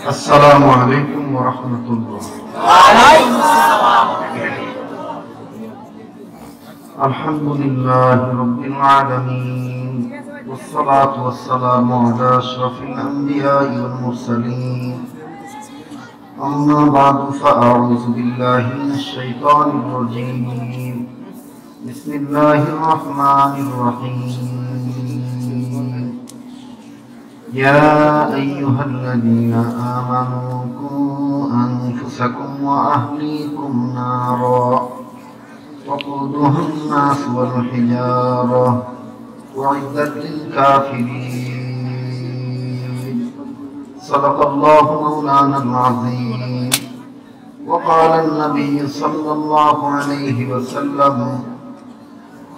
السلام عليكم ورحمة الله. الحمد لله رب العالمين، والصلاة والسلام على أشرف الأنبياء والمرسلين. أما بعد فأعوذ بالله من الشيطان الرجيم. بسم الله الرحمن الرحيم. يا أيها الذين آمنوا قوا أنفسكم وأهليكم نارا وقودها الناس والحجارة أعدت للكافرين. صدق الله مولانا العظيم. وقال النبي صلى الله عليه وسلم: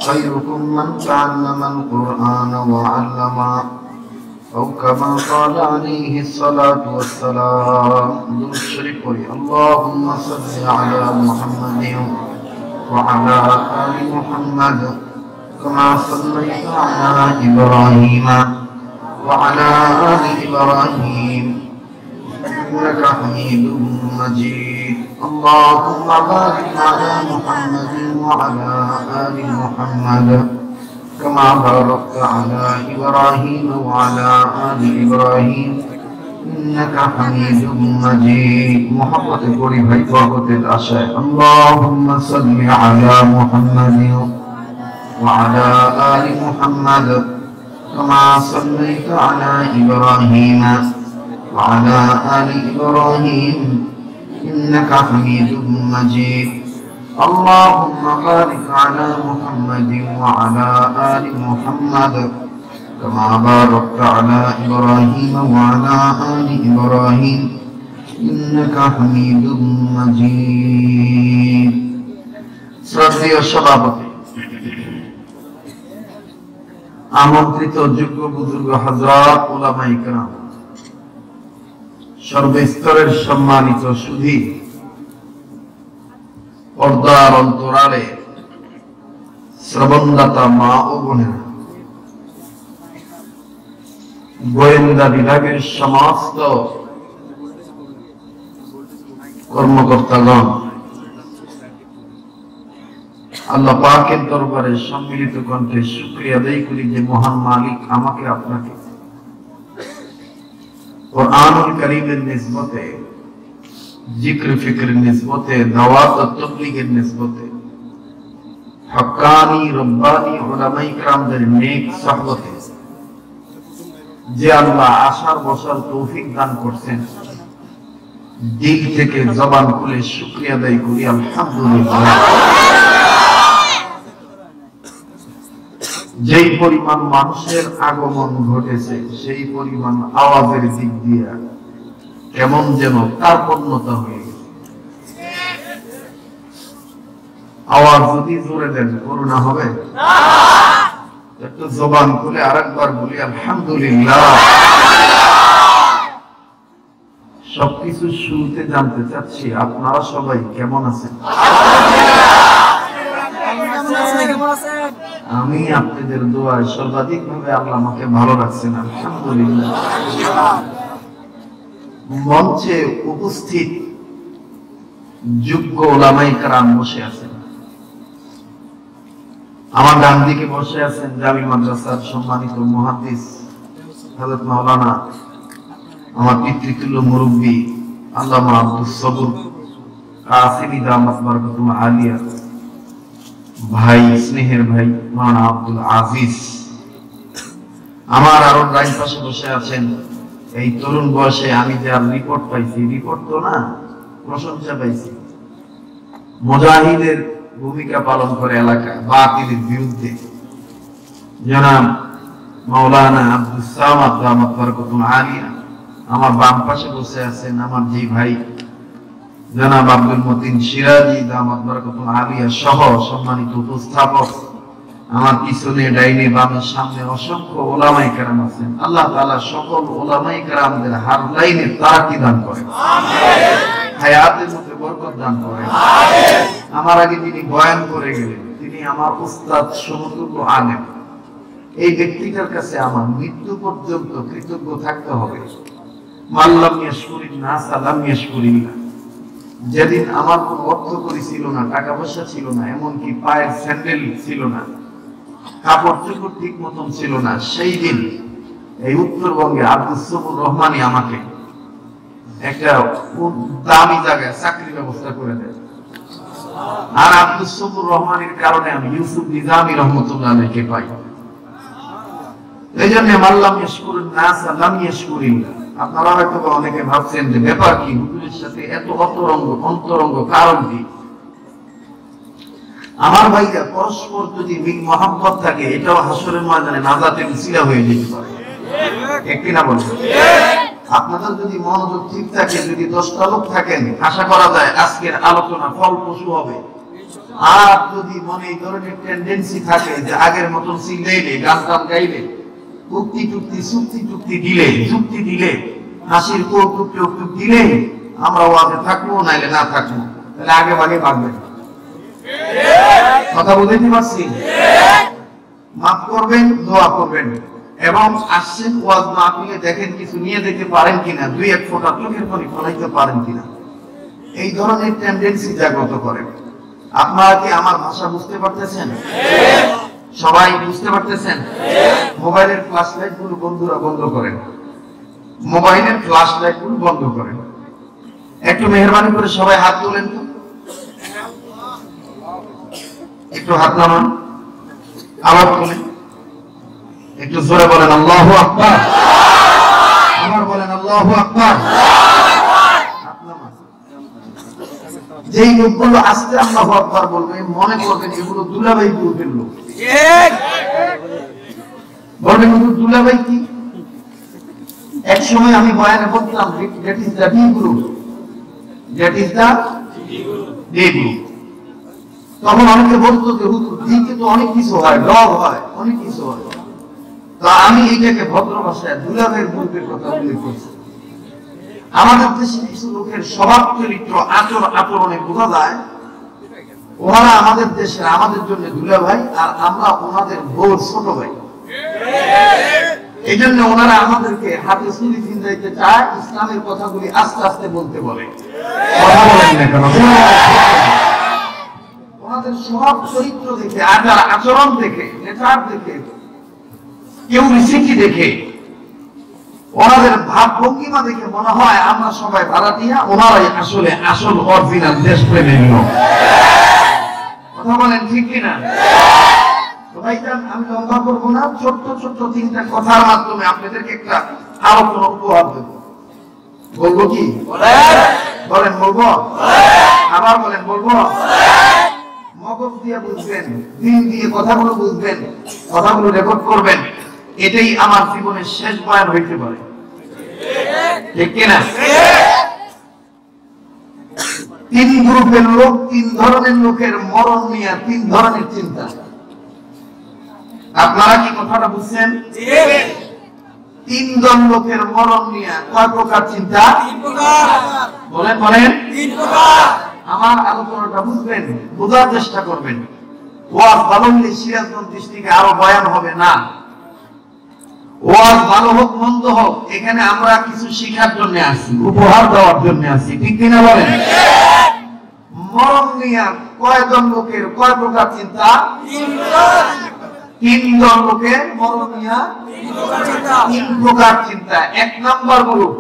خيركم من تعلم القرآن وعلمه، أو كما قال عليه الصلاة والسلام. درود شريف পড়ি। اللهم صل على محمد وعلى آل محمد كما صليت على إبراهيم وعلى آل إبراهيم إنك حميد مجيد. اللهم بارك على محمد وعلى آل محمد كما باركت على إبراهيم وعلى آل إبراهيم إنك حميد مجيد. محبت قولي भाई बहुत आशा है। اللهم صل على محمد وعلى آل محمد كما صليت على إبراهيم وعلى آل إبراهيم إنك حميد مجيد. اللهم بارك على محمد وعلى آل محمد كما باركت على إبراهيم وعلى آل إبراهيم إنك حميد مجيد. শ্রদ্ধেয় সভাপতি, আমন্ত্রিত যোগ্য বুজুর্গ হযরত, উলামায়ে কেরাম, সর্বস্তরের সম্মানিত সুধী, পর্দার অন্তরালে শ্রবণদাতা মা ও বোনেরা, গোয়েন্দা বিভাগের সমস্ত কর্মকর্তাগণ, আল্লাহ পাকের দরবারে সম্মিলিত কণ্ঠে শুকরিয়া আদায় করি যে মহান মালিক আমাকে আপনাকে কুরআনুল কারীমের নিসবতে, জিক্র ফিক্রের নিসবতে, দাওয়াত ও তাবলীগের নিসবতে, হক্কানি রব্বানি উলামায়ে কেরামদের নেক সুহবতে যে আল্লাহ আশার বসার তৌফিক দান করছেন, দিল থেকে জবান খুলে শুকরিয়া আদায় করি আলহামদুলিল্লাহ। যেই পরিমাণ মানুষের আগমন ঘটেছে সেই পরিমাণ আওয়াজের দিক দিয়ে কেমন যেন কার্পণ্যতা হয়ে গেছে। আওয়াজ যদি জোরে দেন করুণা হবে? একটু জবান খুলে আরেকবার বলি আলহামদুলিল্লাহ। সবকিছু শুরুতে জানতে চাচ্ছি আপনারা সবাই কেমন আছেন? আমি আপনাদের দোয়ায় সর্বাধিক ভাবে আল্লাহ আমাকে ভালো রাখছেন আলহামদুলিল্লাহ। মঞ্চে উপস্থিত যোগ্য উলামায়ে কেরাম বসে আছেন। আমার ডান দিকে বসে আছেন জামি মাদ্রাসার সম্মানিত মুহাদ্দিস হযরত মাওলানা, আমার পিতৃতুল্য মুরব্বী আল্লামা আব্দুস সবুর কাসিমি দামাত বরকতুল আলিয়া, ভাই, স্নেহের ভাই মাওলানা আব্দুল আজিজ। আমার আরো ডান পাশে বসে আছেন এই তরুণ বয়সে আমি যার রিপোর্ট পাইছি, রিপোর্ট তো না, প্রশংসা পাইছি, মুজাহিদের ভূমিকা পালন করে এলাকায় বাতিলের বিরুদ্ধে, জনাব মাওলানা আব্দুস সামাদ দামাত বরকতুল আলিয়া। আমার বাম পাশে বসে আছেন আমার যে ভাই জনাব আব্দুল মতিন সিরাজি দামাত বরকতুল আলিয়া সহ সম্মানিত উপস্থাপক। আমার পিছনে, ডাইনে, বামে, সামনে অসংখ্য উলামায়ে কেরাম আছেন। আল্লাহ তাআলা সকল উলামায়ে কেরামদের হার লাইনে তারাক্কি দান করেন, আমিন। হায়াতের মধ্যে বরকত দান করেন, আমিন। আমার আগে যিনি বয়ান করে গেলেন তিনি আমার উস্তাদ সমতুল্য আলেম, এই ব্যক্তিটার কাছে আমার মৃত্যু পর্যন্ত কৃতজ্ঞ থাকতে হবে। মাল্লাম ইয়াশকুরিন নাস লাম ইয়াশকুরিল্লাহ। যেদিন আমার কোনো অর্থ করি ছিল না, টাকা পয়সা ছিল না, এমনকি পায়ের স্যান্ডেল ছিল না, কাপড় চোপড় ঠিক মতন ছিল না, সেই দিন এই উত্তরবঙ্গে আব্দুস সবুর রহমানই আমাকে একটা দামি জায়গায় চাকরির ব্যবস্থা করে দেয়। আর আব্দুস সবুর রহমানের কারণে আমি ইউসুফ নিজামী রহমতুল্লাহ আলাইহিকে পাই। এই জন্য মাল্লাম ইয়াশকুরিন নাস লাম ইয়াশকুরিল্লাহ। আপনারা হয়তো অনেকে ভাবছেন যে ব্যাপার কি, হুজুরের সাথে এত অন্তরঙ্গ কারণ কি? আমার ভাইরা, পরস্পর যদি মিল মহব্বত থাকে, এটাও হাসরের ময়দানে নাজাতের উসিলা হয়ে যেতে পারে। ঠিক কিনা বলুন? আপনাদের যদি মনোযোগ ঠিক থাকে, যদি 10টা লোক থাকেন, আশা করা যায় আজকের আলোচনা ফলপ্রসূ হবে। আর যদি মনে এই ধরনের টেন্ডেন্সি থাকে যে আগের মতন সিলেইলে, গান টান গাইলে, যুক্তি দিলে, হাসির কৌতুক দিলে আমরা ওয়াজে থাকবো, নাইলে না থাকবো, তাহলে আগে ভাগে ভাগবেন। কথা বলতে পারছি? মাফ করবেন, দোয়া করবেন, এবং আসছেন ওয়াজ না আপনি দেখেন কিছু নিয়ে যেতে পারেন কিনা, 2-1 ফোঁটা চোখের পানি ফলাইতে পারেন কিনা, এই ধরনের টেন্ডেন্সি জাগ্রত করেন। আপনারা কি আমার ভাষা বুঝতে পারতেছেন? সবাই বুঝতে পারতেছেন? মোবাইলের ফ্ল্যাশ লাইট গুলো বন্ধুরা বন্ধ করেন, মোবাইলের ফ্ল্যাশ লাইট গুলো বন্ধ করেন। একটু মেহরবানি করে সবাই হাত তোলেন তো, একটু হাত নামান, আবার তোলেন, একটু জোরে বলেন আল্লাহু আকবার, আবার বলেন আল্লাহু আকবার। যেই লোকগুলো আস্তে আল্লাহু আকবার বলবে, মনে করবেন এগুলো দুলাভাই গ্রুপের লোক। বলবেন দুলাভাই কি? এক সময় আমি বয়ানে বলতাম, that is the D group, that is the D group. তখন অনেকে বলতো যে হুজুর দিকে তো অনেক কিছু হয়, ডর হয়, অনেক কিছু হয়। তো আমি এইটাকে ভদ্র ভাষায় দুলাভাইয়ের গ্রুপের কথা উল্লেখ করছি। আমাদের দেশে কিছু লোকের স্বভাব চরিত্র আচরণে বোঝা যায় ওনারা আমাদের দেশের, আমাদের জন্য দুলাভাই, আর আমরা ওনাদের বড় ছোট ভাই। এই জন্য ওনারা আমাদেরকে হাতে ছুরি ছিনতে চায়, ইসলামের কথাগুলি আস্তে আস্তে বলতে বলে। কথা বলেন না কেন? ওনাদের স্বভাব চরিত্র দেখে, আচরণ দেখে, নেচার দেখে, কেউ রিসিকি দেখে, ওনাদের ভাব ভঙ্গিমা দেখে মনে হয় আমরা সবাই ভাড়াটিয়া, ওনারাই আসলে আসল অরিজিনাল দেশপ্রেমের লোক। কথা বলেন ঠিক কিনা? আমি লম্বা করবো না, ছোট্ট ছোট্ট 3টা কথার মাধ্যমে আপনাদেরকে একটা আলোচনা উপহার দেব। বলবো কি? বলেন বলবো? আবার বলেন বলবো? মগজ দিয়ে বুঝবেন, দিন দিয়ে কথাগুলো বুঝবেন, কথাগুলো রেকর্ড করবেন। এটাই আমার জীবনের শেষ বয়ান হইতে পারে। ঠিক কিনা? 3 গ্রুপের লোক, 3 ধরনের লোকের মরণ নিয়ে 3 ধরনের চিন্তা। আপনারা কি কথাটা বুঝছেন? 3 দল লোকের মরণ নিয়ে কয় প্রকার চিন্তা? 3 প্রকার। বলেন বলেন। 3 প্রকার। আমার আলোচনাটা বুঝবেন, বোঝার চেষ্টা করবেন। ওয়াজ ভালো হলে সিরাজগঞ্জ ডিস্ট্রিক্টে আরো বয়ান হবে না। ওয়াজ ভালো হোক মন্দ হোক, এখানে আমরা কিছু শিখার জন্য আসি, উপহার দেওয়ার জন্য আসি। ঠিক কিনা বলেন? মরণ নিয়ে কয় জন লোকের কয় প্রকার চিন্তা? 3 জন লোকের মরণ নিয়ে 3 প্রকার চিন্তা। 1 নাম্বার গ্রুপ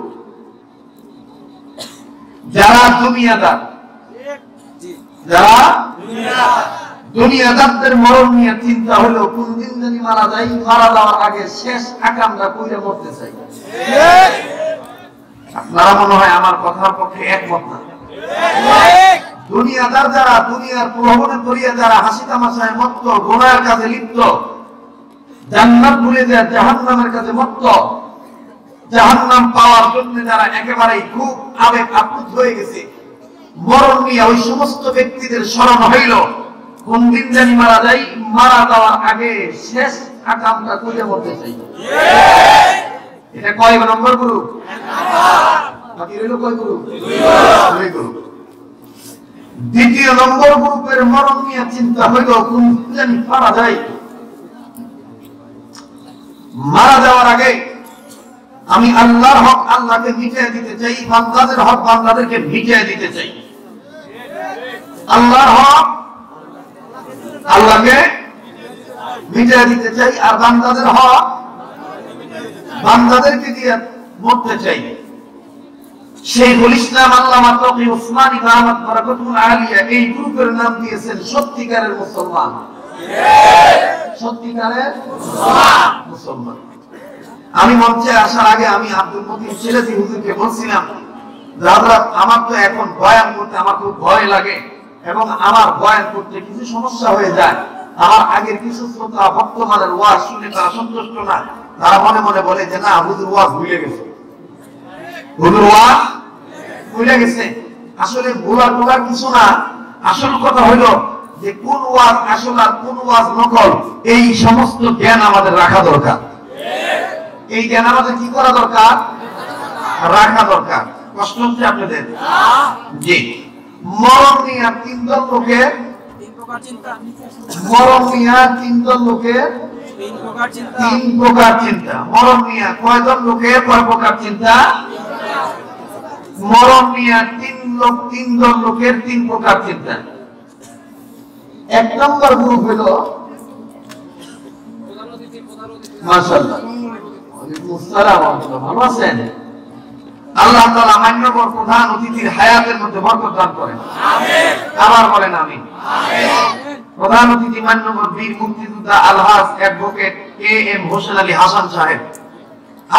যারা দুনিয়াদার, যারা দুনিয়াদারদের মরণ নিয়ে চিন্তা হলো কোনদিন জানি মারা যাই, মারা যাওয়ার আগে শেষ আকামটা কইরা মরতে চাই। আপনারা মনে হয় আমার কথার পক্ষে একমত না। দুনিয়াদার যারা, দুনিয়ার প্রলোভনে পড়িয়া যারা হাসি তামাশায় মত্ত, গুনাহের কাজে লিপ্ত, জান্নাত ভুলে যায় জাহান্নামের কাছে মত্ত, জাহান্নাম পাওয়ার জন্য যারা একেবারেই খুব আবেগ আপ্লুত হয়ে গেছে, মরণ নিয়ে ওই সমস্ত ব্যক্তিদের স্মরণ হইল কোন দিন জানি মারা যাই, মারা যাওয়ার আগে শেষ আকামটা কইরা মরতে চাই। এটা কয় নম্বর গ্রুপ? বাকি রইল কয় গ্রুপ? 2 গ্রুপ। 2য় নম্বর গ্রুপের মরণ নিয়ে চিন্তা হইল কোন দিন জানি মারা যাই, মারা যাওয়ার আগে আমি আল্লাহর হক আল্লাহকে মিটিয়ে দিতে চাই, বান্দাদের হক বান্দাদেরকে মিটিয়ে দিতে চাই। আল্লাহর হক আল্লাহকে মিটিয়ে দিতে চাই, আর বান্দাদের হক বান্দাদেরকে দিয়ে মরতে চাই। শাইখুল ইসলাম আল্লামা তকি উসমানী দামাত বারাকাতুল আলিয়া এই গ্রুপের নাম দিয়েছেন সত্যিকারের মুসলমান। সত্যিকারের মুসলমান। আমি মঞ্চে আসার আগে আমি আব্দুল মতিন সিরাজি হুজুরকে বলছিলাম, হযরত আমার তো এখন বয়ান করতে আমার খুব ভয় লাগে এবং আমার বয়ান করতে কিছু সমস্যা হয়ে যায়। আমার আগের কিছু শ্রোতা বর্তমানের ওয়াজ শুনে তারা সন্তুষ্ট না, তারা মনে মনে বলে যে না হুজুর ওয়াজ ভুলে গেছে, হুজুর ওয়াজ ভুলে গেছে। আসলে ভোলার কিছু না, আসল কথা হলো যে কোন ওয়াজ আসল আর কোন ওয়াজ নকল এই সমস্ত জ্ঞান আমাদের রাখা দরকার। এই জ্ঞান আমাদের কি করা দরকার? রাখা দরকার। কষ্ট হচ্ছে আপনাদের? জি। মরণ নিয়ে তিন দল লোকের মরণ নিয়ে তিন দল লোকের তিন প্রকার চিন্তা। মরণ নিয়ে কয়জন লোকের কয় প্রকার চিন্তা? মরণ নিয়ে তিন দল লোকের তিন প্রকার চিন্তা। এক নম্বর গ্রুপ হলো মাশাআল্লাহ ভালো আছেন? আল্লাহ তাআলা মান্যবর প্রধান অতিথির হায়াতের মধ্যে বরকত দান করেন। আমিন। আবার বলেন আমিন। আমিন। প্রধান অতিথি মান্যবর বীর মুক্তিযোদ্ধা আলহাজ advocate K M Hossain Ali Hasan সাহেব,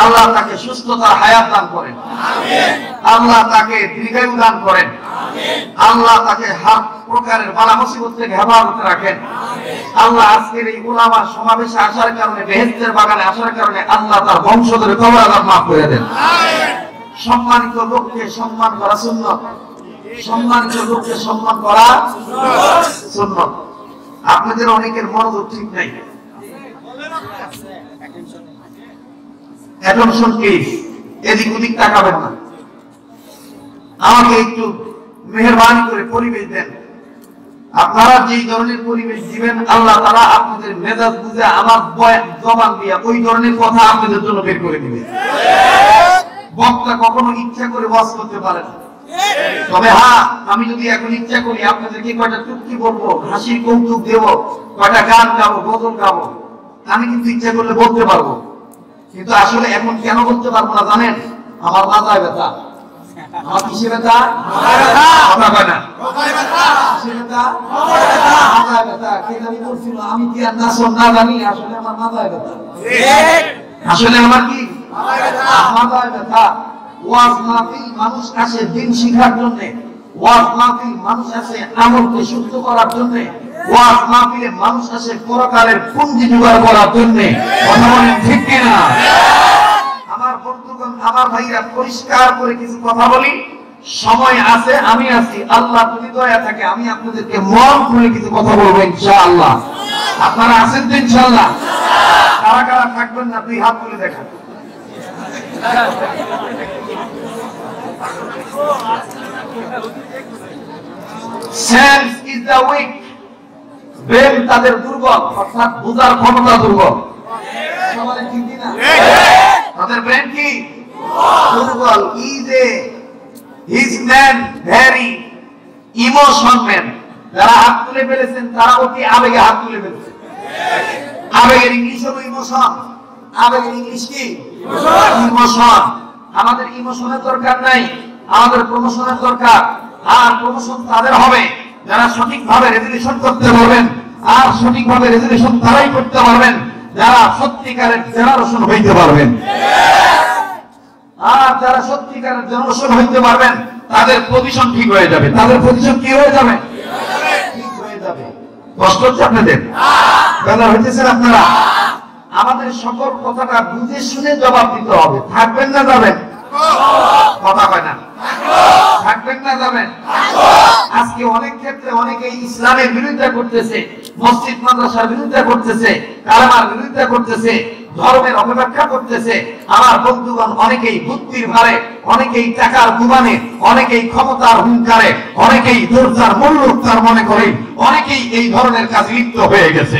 আল্লাহ তাকে সুস্থতার হায়াত দান করেন। আমিন। আল্লাহ তাকে দীর্ঘায়ু দান করেন। আমিন। আল্লাহ তাকে হর প্রকারের বালা মুসিবত থেকে হেফাজতে রাখেন। আমিন। আল্লাহ আজকের এই উলামার সমাবেশে আসার কারণে, বেহেশতের বাগানে আসার কারণে আল্লাহ তার বংশধরের কবর আযাব মাফ করে দেন। আমিন। সম্মানিত লোককে সম্মান করা সুন্নাত, সম্মানিত লোককে সম্মান করা সুন্নাত। আপনাদের অনেকের মনোযোগ ঠিক নাই, অ্যাটেনশন প্লিজ, এদিক ওদিক তাকাবেন না। আমাকে একটু মেহেরবানি করে পরিবেশ দেন। আপনারা যেই ধরনের পরিবেশ দিবেন আল্লাহ তাআলা আপনাদের মেজাজ বুঝে আমার জবান দিয়ে ওই ধরনের কথা আপনাদের জন্য বের করে দিবে। বক্তা কখনো ইচ্ছা করে ওয়াজ করতে পারে না, তবে হ্যাঁ আমি যদি এখন ইচ্ছা করি আপনাদেরকে কয়টা চুক্তি বলবো, হাসির কৌতুক দেবো, কয়টা গান গাবো, গজল গাবো, আমি কিন্তু ইচ্ছা করলে বলতে পারবো। কিন্তু আসলে এখন কেন বলতে পারবো না জানেন? আমার মাথায় ব্যথা। আমার কিসে ব্যথা? কথা কয় না। কিসে ব্যথা? মাথায় ব্যথা। কে জানি বলছিল আমি কি আর নাচন না জানি, আসলে আমার মাথায় ব্যথা। আসলে আমার কি মাথায় ব্যথা। ওয়াজ মাহফিল মানুষ আসে দিন শিখার জন্য, ওয়াজ মাহফিল মানুষ আসে আমলকে শুদ্ধ করার জন্য, ওয়াজ মাহফিলে মানুষ আসে পরকালের পুঁজি জোগাড় করার জন্য। কথা বলেন ঠিক কিনা? আমার বন্ধুগণ, আমার ভাইরা, পরিষ্কার করে কিছু কথা বলি, সময় আছে, আমি আছি, আল্লাহ যদি দয়া থাকে আমি আপনাদেরকে মন খুলে কিছু কথা বলবো ইনশাআল্লাহ। আপনারা আছেন তো ইনশাআল্লাহ? কারা কারা থাকবেন না দুই হাত তুলে দেখান। Sense is the weak. Brain তাদের দুর্বল, অর্থাৎ বুঝার ক্ষমতা দুর্বল। সবাই ঠিক কি না? তাদের ব্রেন কি দুর্বল। His man very emotion man. যারা হাত তুলে ফেলেছেন তারা অতি আবেগে হাত তুলে ফেলেছেন। আবেগের ইংলিশ হলো ইমোশন। আবেগের ইংলিশ কি? ইমোশন। আমাদের ইমোশনের দরকার নাই, আমাদের প্রমোশনের দরকার। আর প্রমোশন তাদের হবে যারা সঠিকভাবে রেজুলেশন করতে পারবেন, আর সঠিকভাবে রেজুলেশন তারাই করতে পারবেন যারা সত্যিকারের জেনারেশন হইতে পারবেন। আর যারা সত্যিকারের জেনারেশন হইতে পারবেন তাদের পজিশন ঠিক হয়ে যাবে। তাদের পজিশন কি হয়ে যাবে? ঠিক হয়ে যাবে। কষ্ট হচ্ছে আপনাদের? বেজার হইতেছেন আপনারা? আমাদের সকল কথাটা বুঝে শুনে জবাব দিতে হবে। থাকবেন না যাবেন? কথা কয় না। থাকবেন না যাবেন? আজকে অনেক ক্ষেত্রে অনেকেই ইসলামের বিরোধিতা করতেছে, মসজিদ মাদ্রাসার বিরোধিতা করতেছে, কালেমার বিরোধিতা করতেছে, ধর্মের অপব্যাখ্যা করতেছে। আমার বন্ধুগণ, অনেকেই বুদ্ধির ভারে, অনেকেই টাকার গুমানে, অনেকেই ক্ষমতার হুঙ্কারে, অনেকেই দরজার মূল্য তার মনে করে অনেকেই এই ধরনের কাজ লিপ্ত হয়ে গেছে।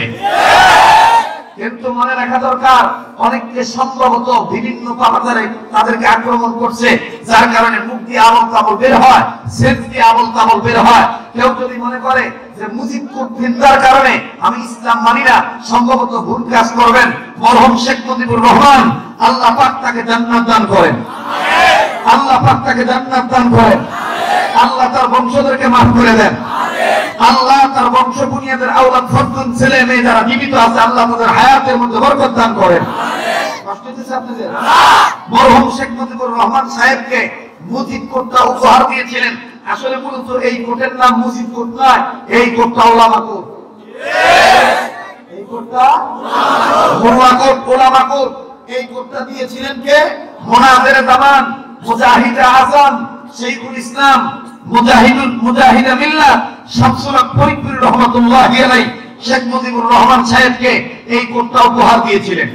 কিন্তু মনে রাখা দরকার অনেককে সম্ভবত বিভিন্ন পাপাচারে তাদেরকে আক্রমণ করছে, যার কারণে মুখ দিয়ে আবল তাবল বের হয়, সেন্স দিয়ে আবল তাবল বের হয়। কেউ যদি মনে করে যে মুজিব কুটবিন্দার কারণে আমি ইসলাম মানি না, সম্ভবত ভুল কাজ করবেন। মরহুম শেখ মুজিবুর রহমান, আল্লাহ পাক তাকে জান্নাত দান করেন, আল্লাহ পাক তাকে জান্নাত দান করেন, আল্লাহ তার বংশধরকে মাফ করে দেন, আল্লাহ তার বংশ বুনিয়াদের আওলাদ ফরতুন ছেলে মেয়ে যারা জীবিত আছে আল্লাহ তাদের হায়াতের মধ্যে বরকত দান করেন। কষ্ট হচ্ছে আপনাদের? মরহুম শেখ মুজিবুর রহমান সাহেবকে মুজিব কোটটা উপহার দিয়েছিলেন। আসলে মূলত এই কোটের নাম মুজিব কোট নয়, এই কোটটা ওলামা কোট। এই কোটটা ওলামা কোট, ওলামা কোট। এই কোটটা দিয়েছিলেন কে? মুনাজিরে জামান, মুজাহিদে আযম, শাইখুল ইসলাম, মুজাহিদে মিল্লাত, শামসুল হক ফরিদপুর রহমাতুল্লাহি আলাইহি শেখ মুজিবুর রহমান সাহেবকে এই কোটটা উপহার দিয়েছিলেন।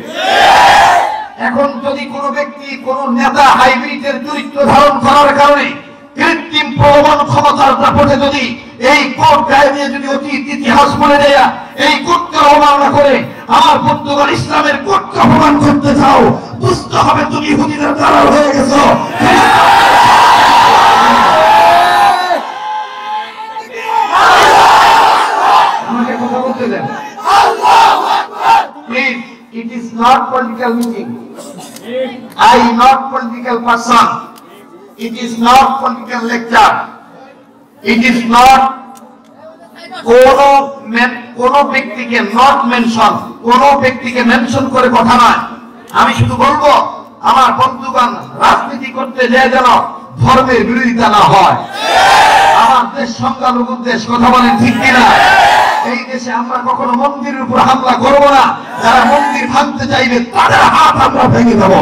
এখন যদি কোনো ব্যক্তি, কোন নেতা হাইব্রিডের চরিত্র ধারণ করার কারণে কৃত্রিম প্রলোভন ক্ষমতার দাপটে যদি এই কোট গায়ে দিয়ে যদি অতীত ইতিহাস বলে দেয়া এই কোটকে অবমাননা করে আমার পর্তুগাল ইসলামের কোটকে অপমান করতে চাও, বুঝতে হবে তুমি ইহুদিদের দালাল হয়ে গেছো। আমাকে কথা বলতে দেন। Please, it is not political meeting. I am not political person. It is not political lecture. It is not কোন ব্যক্তিকে not mention, কোন ব্যক্তিকে মেনশন করে কথা নয়। আমি শুধু বলবো আমার বন্ধুগণ, রাজনীতি করতে যায় যেন ধর্মের বিরোধিতা না হয়। আমার দেশ সংখ্যালঘুর দেশ, কথা বলেন ঠিক কিনা? এই দেশে আমরা কখনো মন্দিরের উপর হামলা করব না। যারা মন্দির ভাঙতে চাইবে তাদের হাত আমরা ভেঙে দেব,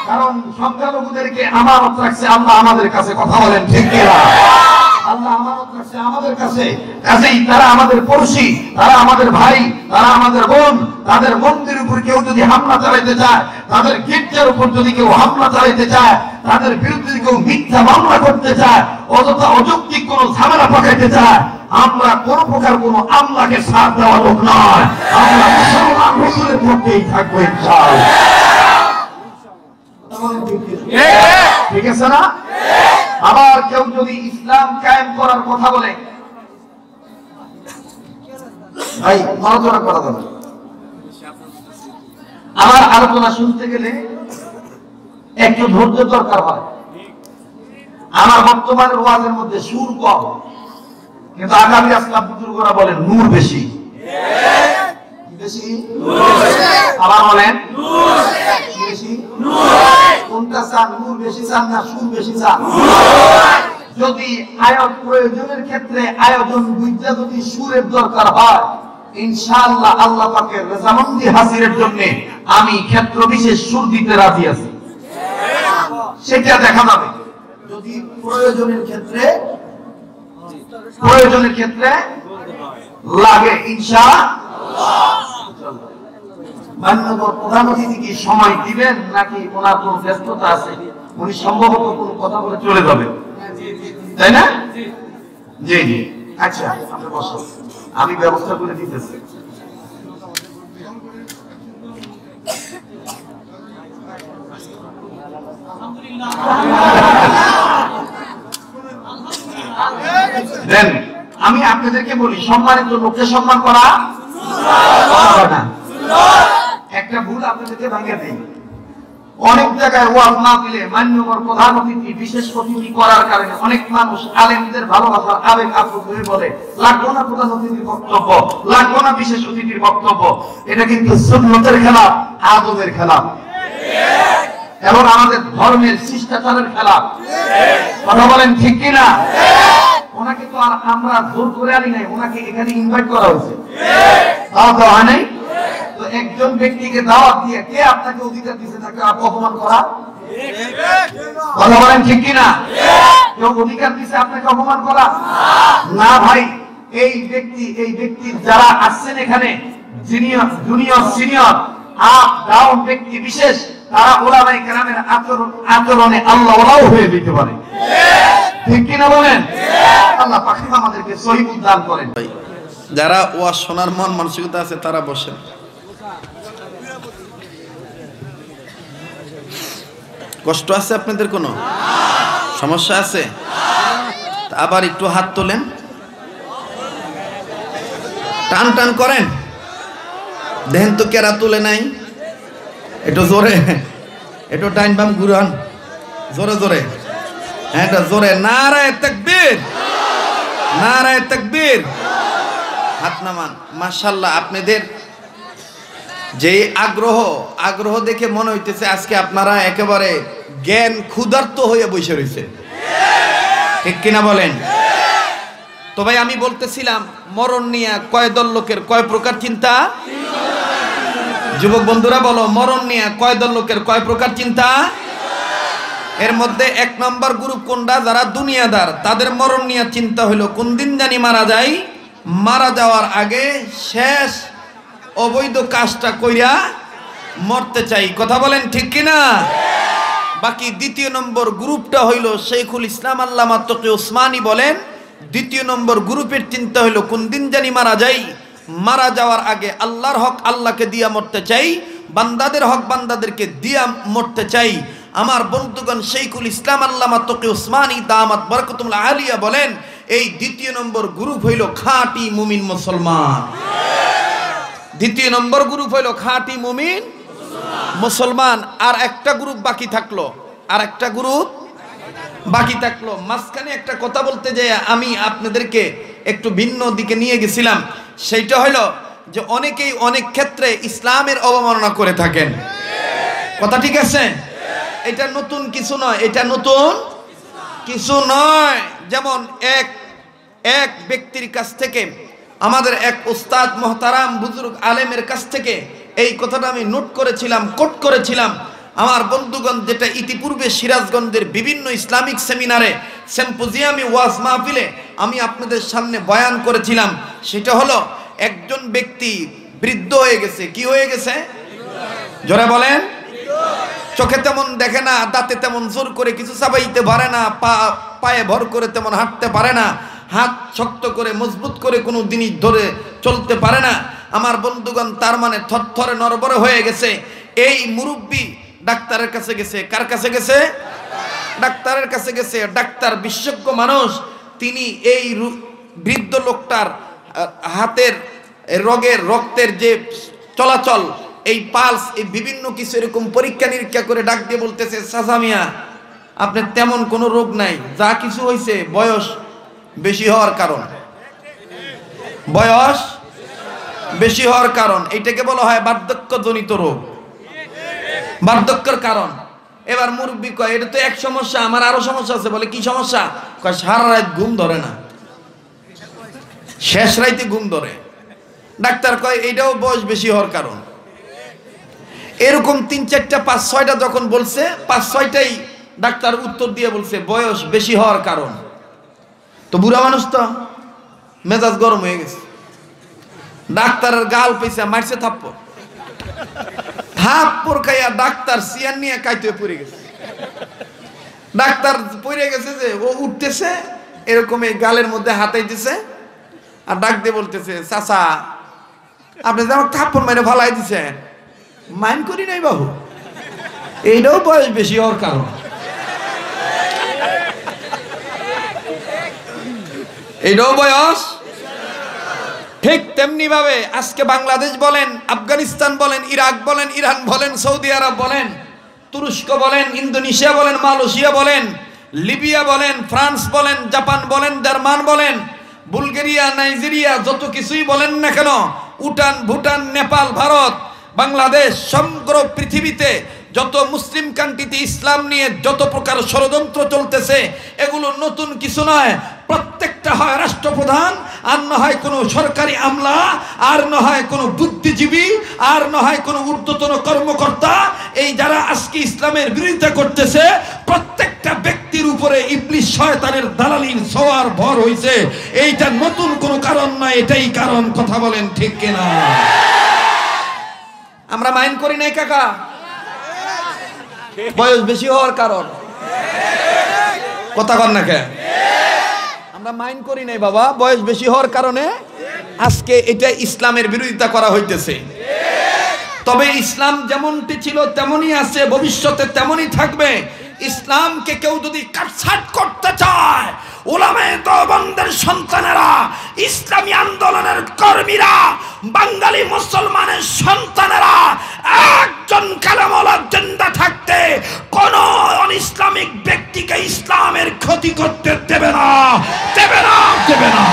কারণ সংখ্যালঘুদেরকে আমানত রাখছে আল্লাহ আমাদের কাছে, কথা বলেন ঠিক কিনা? আল্লাহ আমানত রাখছে আমাদের কাছে, কাজেই তারা আমাদের পড়শি, তারা আমাদের ভাই, তারা আমাদের বোন। তাদের মন্দিরের উপর কেউ যদি হামলা চালাইতে চায়, তাদের গির্জার উপর যদি কেউ হামলা চালাইতে চায়, তাদের বিরুদ্ধে কেউ মিথ্যা মামলা করতে চায়, অযথা অযৌক্তিক কোন ঝামেলা পাকাইতে চায়, আমরা কোন প্রকার কোন আমলাকে সাথ দেওয়া লোক নয়। আমরা মুসলমান রসুলের মধ্যেই থাকবো ইনশাআল্লাহ। ঠিক আছে না? আবার কেউ যদি ইসলাম কায়েম করার কথা বলে, ভাই নড়াচড়া করা যাবে। আমার আলোচনা শুনতে গেলে একটু ধৈর্য দরকার হয়। আমার বর্তমানের ওয়াজের মধ্যে সুর কম, কিন্তু আগামী আসলাম বুজুর্গরা বলেন নূর বেশি। বেশি আবার বলেন বেশি। কোনটা চান? নূর বেশি চান না সুর বেশি চান? যদি প্রয়োজনের ক্ষেত্রে আয়োজন বুঝতে যদি সুরের দরকার হয়, ইনশাআল্লাহ আল্লাহ পাকের রেজামন্দি হাসিলের জন্য আমি ক্ষেত্র বিশেষ সুর দিতে রাজি আছি। সেটা দেখা যাবে যদি প্রয়োজনের ক্ষেত্রে লাগে ইনশাআল্লাহ। মাননীয় প্রধান অতিথি কি সময় দিবেন নাকি ওনার কোন ব্যস্ততা আছে? উনি সম্ভবত কোন কথা বলে চলে যাবে, তাই না? জি জি, আচ্ছা আপনি বসুন, আমি ব্যবস্থা করে দিতেছি। দেন আমি আপনাদেরকে বলি, সম্মানিত লোককে সম্মান করা না। একটা ভুল আপনাদেরকে ভাঙিয়ে দেই। অনেক জায়গায় ওয়াজ না দিলে মাননীয় প্রধান অতিথি, বিশেষ অতিথি করার কারণে অনেক মানুষ আলেমদের ভালোবাসার আবেগ আপ্লুত হয়ে বলে লাগবো না প্রধান অতিথির বক্তব্য, লাগবো না বিশেষ অতিথির বক্তব্য। এটা কিন্তু সুন্নতের খেলাফ, আদবের খেলাফ এবং আমাদের ধর্মের শিষ্টাচারের খেলাফ। কথা বলেন ঠিক কিনা? ওনাকে তো আর আমরা জোর করে আনি নাই, ওনাকে এখানে ইনভাইট করা হয়েছে, দাওয়াত দেওয়া হয় নাই। তো একজন ব্যক্তিকে দাওয়াত দিয়ে কে আপনাকে অধিকার দিয়েছে তাকে অপমান করা? কথা বলেন ঠিক কিনা? কেউ অধিকার দিয়েছে আপনাকে অপমান করা? না ভাই, এই ব্যক্তির যারা আসছেন এখানে, জুনিয়র সিনিয়র আপ ডাউন ব্যক্তি বিশেষ, তারা ওলামায়ে কেরামের আচরণে আল্লাহ ওলাও হয়ে যেতে পারে, ঠিক কিনা বলেন? আল্লাহ পাক আমাদেরকে সহিহ দান করেন। যারা ওয়াজ শোনার মন মানসিকতা আছে তারা বসেন। কষ্ট আছে আপনাদের? কোনো সমস্যা আছে? আবার একটু হাত তোলেন, টান টান করেন, দেখেন তো কেরা তুলে নাই। একটু জোরে, একটু টাইম বাম ঘুরান, জোরে জোরে, হ্যাঁ এটা জোরে। নারায়ে তাকবীর, নারায়ে তাকবীর। হাত নামান। মাশাআল্লাহ, আপনাদের যে আগ্রহ দেখে মনে হইতেছে আজকে আপনারা একেবারে জ্ঞান ক্ষুধার্ত হয়ে বসে রয়েছে, ঠিক কিনা বলেন? তো ভাই আমি বলতেছিলাম মরণ নিয়ে কয় দল লোকের কয় প্রকার চিন্তা? যুবক বন্ধুরা বলো, মরণ নিয়ে কয় দল লোকের কয় প্রকার চিন্তা? এর মধ্যে 1 নম্বর গ্রুপ কোনটা? যারা দুনিয়াদার, তাদের মরণ নিয়ে চিন্তা হইলো কোন দিন জানি মারা যাই, মারা যাওয়ার আগে শেষ অবৈধ কাজটা কইরা মরতে চাই। কথা বলেন ঠিক কিনা? বাকি 2 নম্বর গ্রুপটা হইল শেখুল ইসলাম আল্লামা তকি উসমানী বলেন, 2 নম্বর গ্রুপের চিন্তা হইল কোন দিন জানি মারা যাই, মারা যাওয়ার আগে আল্লাহর হক আল্লাহকে দিয়া মরতে চাই, বান্দাদের হক বান্দাদেরকে দিয়া মরতে চাই। আমার বন্ধুগণ, শেখুল ইসলাম আল্লামা তকি উসমানী দামাত বরকতুল্লাহ আলিয়া বলেন, এই 2 নম্বর গ্রুপ হইল খাঁটি মুমিন মুসলমান। 2 নম্বর গ্রুপ হইল খাঁটি মুমিন মুসলমান। আর একটা গ্রুপ বাকি থাকলো, আর একটা গ্রুপ বাকি থাকলো। মাঝখানে একটা কথা বলতে যে আমি আপনাদেরকে একটু ভিন্ন দিকে নিয়ে গেছিলাম। সেইটা হলো যে অনেকেই অনেক ক্ষেত্রে ইসলামের অবমাননা করে থাকেন। কথা ঠিক আছে? এটা নতুন কিছু নয়, এটা নতুন কিছু নয়। যেমন এক ব্যক্তির কাছ থেকে, আমাদের এক উস্তাদ মোহতারাম বুজুর্গ আলেমের কাছ থেকে এই কথাটা আমি নোট করেছিলাম, কোট করেছিলাম। আমার বন্ধুগণ, যেটা ইতিপূর্বে সিরাজগঞ্জের বিভিন্ন ইসলামিক সেমিনারে, সিম্পোজিয়ামে, ওয়াজ মাহফিলে আমি আপনাদের সামনে বয়ান করেছিলাম। সেটা হলো একজন ব্যক্তি বৃদ্ধ হয়ে গেছে। কি হয়ে গেছে? জোরে বলেন। চোখে তেমন দেখে না, দাঁতে তেমন জোর করে কিছু চাবাইতে পারে না, পায়ে ভর করে তেমন হাঁটতে পারে না, হাত শক্ত করে মজবুত করে কোনো জিনিস ধরে চলতে পারে না। আমার বন্ধুগণ, তার মানে থরথরে নড়বড়ে হয়ে গেছে। এই মুরব্বী ডাক্তারের কাছে গেছে। কার কাছে গেছে? ডাক্তারের কাছে গেছে। ডাক্তার বিশেষজ্ঞ মানুষ, তিনি এই বৃদ্ধ লোকটার হাতের রক্তের যে চলাচল, এই পালস, এই বিভিন্ন কিছু এরকম পরীক্ষা নিরীক্ষা করে ডাক দিয়ে বলতেছে, চাচা মিয়া, আপনার তেমন কোনো রোগ নাই, যা কিছু হয়েছে বয়স বেশি হওয়ার কারণ। বয়স বেশি হওয়ার কারণ, এইটাকে বলা হয় বার্ধক্যজনিত রোগ, বার্ধক্যের কারণ। এবার মুরব্বী কয়, এটা তো এক সমস্যা, আমার আরো সমস্যা আছে। বলে কি সমস্যা? কয় সারা রাত ঘুম ধরে না, শেষ রাইতে ঘুম ধরে। ডাক্তার কয় এইটাও বয়স বেশি হওয়ার কারণ। এরকম 3, 4, 5, 6টা যখন বলছে, 5, 6টাই ডাক্তার উত্তর দিয়ে বলছে বয়স বেশি হওয়ার কারণ। তো বুড়া মানুষ তো মেজাজ গরম হয়ে গেছে, ডাক্তারের গাল পয়সা মারছে থাপ্পড় খাইয়া ডাক্তার সিয়ান নিয়ে কাইতে পড়ে গেছে। ডাক্তার পড়ে গেছে যে ও উঠতেছে, এরকম এই গালের মধ্যে হাতাইতেছে আর ডাক দিয়ে বলতেছে, চাচা আপনি যে আমাকে থাপ্পড় মেরে ফালাই দিছেন, মাইন্ড করি নাই বাবু, এইটাও বয়স বেশি হওয়ার কারণ। এইটাও বয়স। ঠিক তেমনি ভাবে আজকে বাংলাদেশ বলেন, আফগানিস্তান বলেন, ইরাক বলেন, ইরান বলেন, সৌদি আরব বলেন, তুরস্ক বলেন, ইন্দোনেশিয়া বলেন, মালয়েশিয়া বলেন, লিবিয়া বলেন, ফ্রান্স বলেন, জাপান বলেন, জার্মান বলেন, বুলগেরিয়া, নাইজেরিয়া, যত কিছুই বলেন না কেন, ভুটান, নেপাল, ভারত, বাংলাদেশ, সমগ্র পৃথিবীতে যত মুসলিম কান্ট্রিতে ইসলাম নিয়ে যত প্রকার ষড়যন্ত্র চলতেছে, এগুলো নতুন কিছু নয়। প্রত্যেকটা হয় রাষ্ট্রপ্রধান, আর না হয় কোনো সরকারি আমলা, আর না হয় কোনো বুদ্ধিজীবী, আর না হয় কোনো ঊর্ধ্বতন কর্মকর্তা। এই যারা আজকে ইসলামের বিরোধিতা করতেছে, প্রত্যেকটা ব্যক্তির উপরে ইবলিস শয়তানের দালালির ছোঁয়ার ভর হইছে। এইটা নতুন কোনো কারণ নয়, এটাই কারণ। কথা বলেন ঠিক কিনা? আমরা মাইন্ড করি নাই কাকা, বয়স বেশি হওয়ার কারণ। কথা কন না কে? আমরা মাইন্ড করি নাই বাবা, বয়স বেশি হওয়ার কারণে আজকে এটা ইসলামের বিরোধিতা করা হইতেছে। তবে ইসলাম যেমনটি ছিল তেমনই আছে, ভবিষ্যতে তেমনই থাকবে। ইসলামকে কেউ যদি কাটছাঁট করতে চায়, উলামায়ে দেওবন্দের সন্তানেরা, ইসলামী আন্দোলনের কর্মীরা, বাঙালি মুসলমানের সন্তানেরা, একজন কালামওয়ালা জিন্দা থাকতে কোন অনইসলামিক ব্যক্তিকে ইসলামের ক্ষতি করতে দেবে না, দেবে না, দেবে না।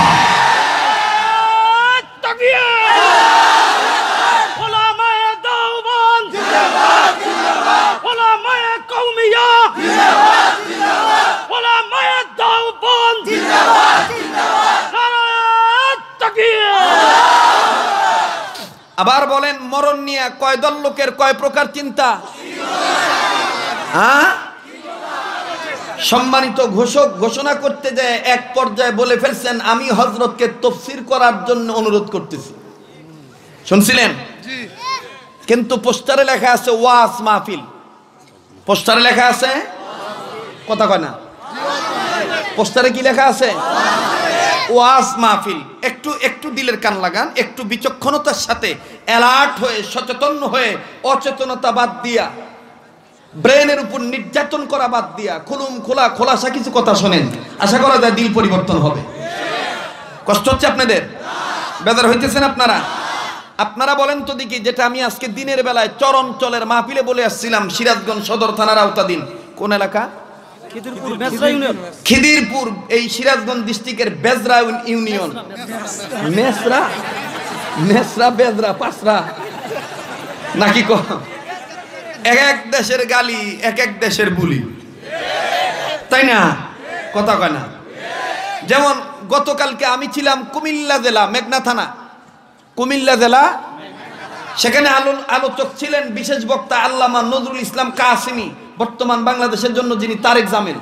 উলামায়ে দেওবন্দ জিন্দাবাদ, জিন্দাবাদ। উলামায়ে কওমিয়া জিন্দাবাদ, জিন্দাবাদ। উলামায়ে দেওবন্দ জিন্দাবাদ, জিন্দাবাদ। নারায়ে তাকবীর। আবার বলেন, মরণ নিয়ে কয় দল লোকের কয় প্রকার চিন্তা? হ্যাঁ, সম্মানিত ঘোষক ঘোষণা করতে যায় এক পর্যায়ে বলে ফেলছেন, আমি হযরতকে তাফসীর করার জন্য অনুরোধ করতেছি। শুনছিলেন? কিন্তু পোস্টারে লেখা আছে ওয়াজ মাহফিল। পোস্টারে লেখা আছে, কথা কয় না, পোস্টারে কি লেখা আছে? ওয়াজ মাহফিল। একটু একটু দিলের কান লাগান, একটু বিচক্ষণতার সাথে অ্যালার্ট হয়ে, সচেতন হয়ে, অচেতনতা বাদ দিয়া, ব্রেনের উপর নির্যাতন করা বাদ দিয়া খুলুম খোলা খোলাসা কিছু কথা শোনেন, আশা করা যায় দিল পরিবর্তন হবে। কষ্ট হচ্ছে আপনাদের? বেজার হইতেছেন আপনারা? আপনারা বলেন তো দেখি, যেটা আমি আজকে দিনের বেলায় চরঞ্চলের মাহফিলে বলে আসছিলাম, সিরাজগঞ্জ সদর থানার আওতাধীন কোন এলাকা? খিদিরপুর। এই সিরাজগঞ্জ ডিস্ট্রিক্টের বেজরা ইউনিয়ন। মেসরা, মেসরা, বেজরা, পাসরা নাকি কো? এক এক দেশের গালি, এক এক দেশের বুলি, তাই না? কথা কয় না? যেমন গতকালকে আমি ছিলাম কুমিল্লা জেলা মেঘনা থানা, কুমিল্লা জেলা। সেখানে আলোচক ছিলেন বিশেষ বক্তা আল্লামা নজরুল ইসলাম কাসিমি, বর্তমান বাংলাদেশের জন্য যিনি তারেক জামিল,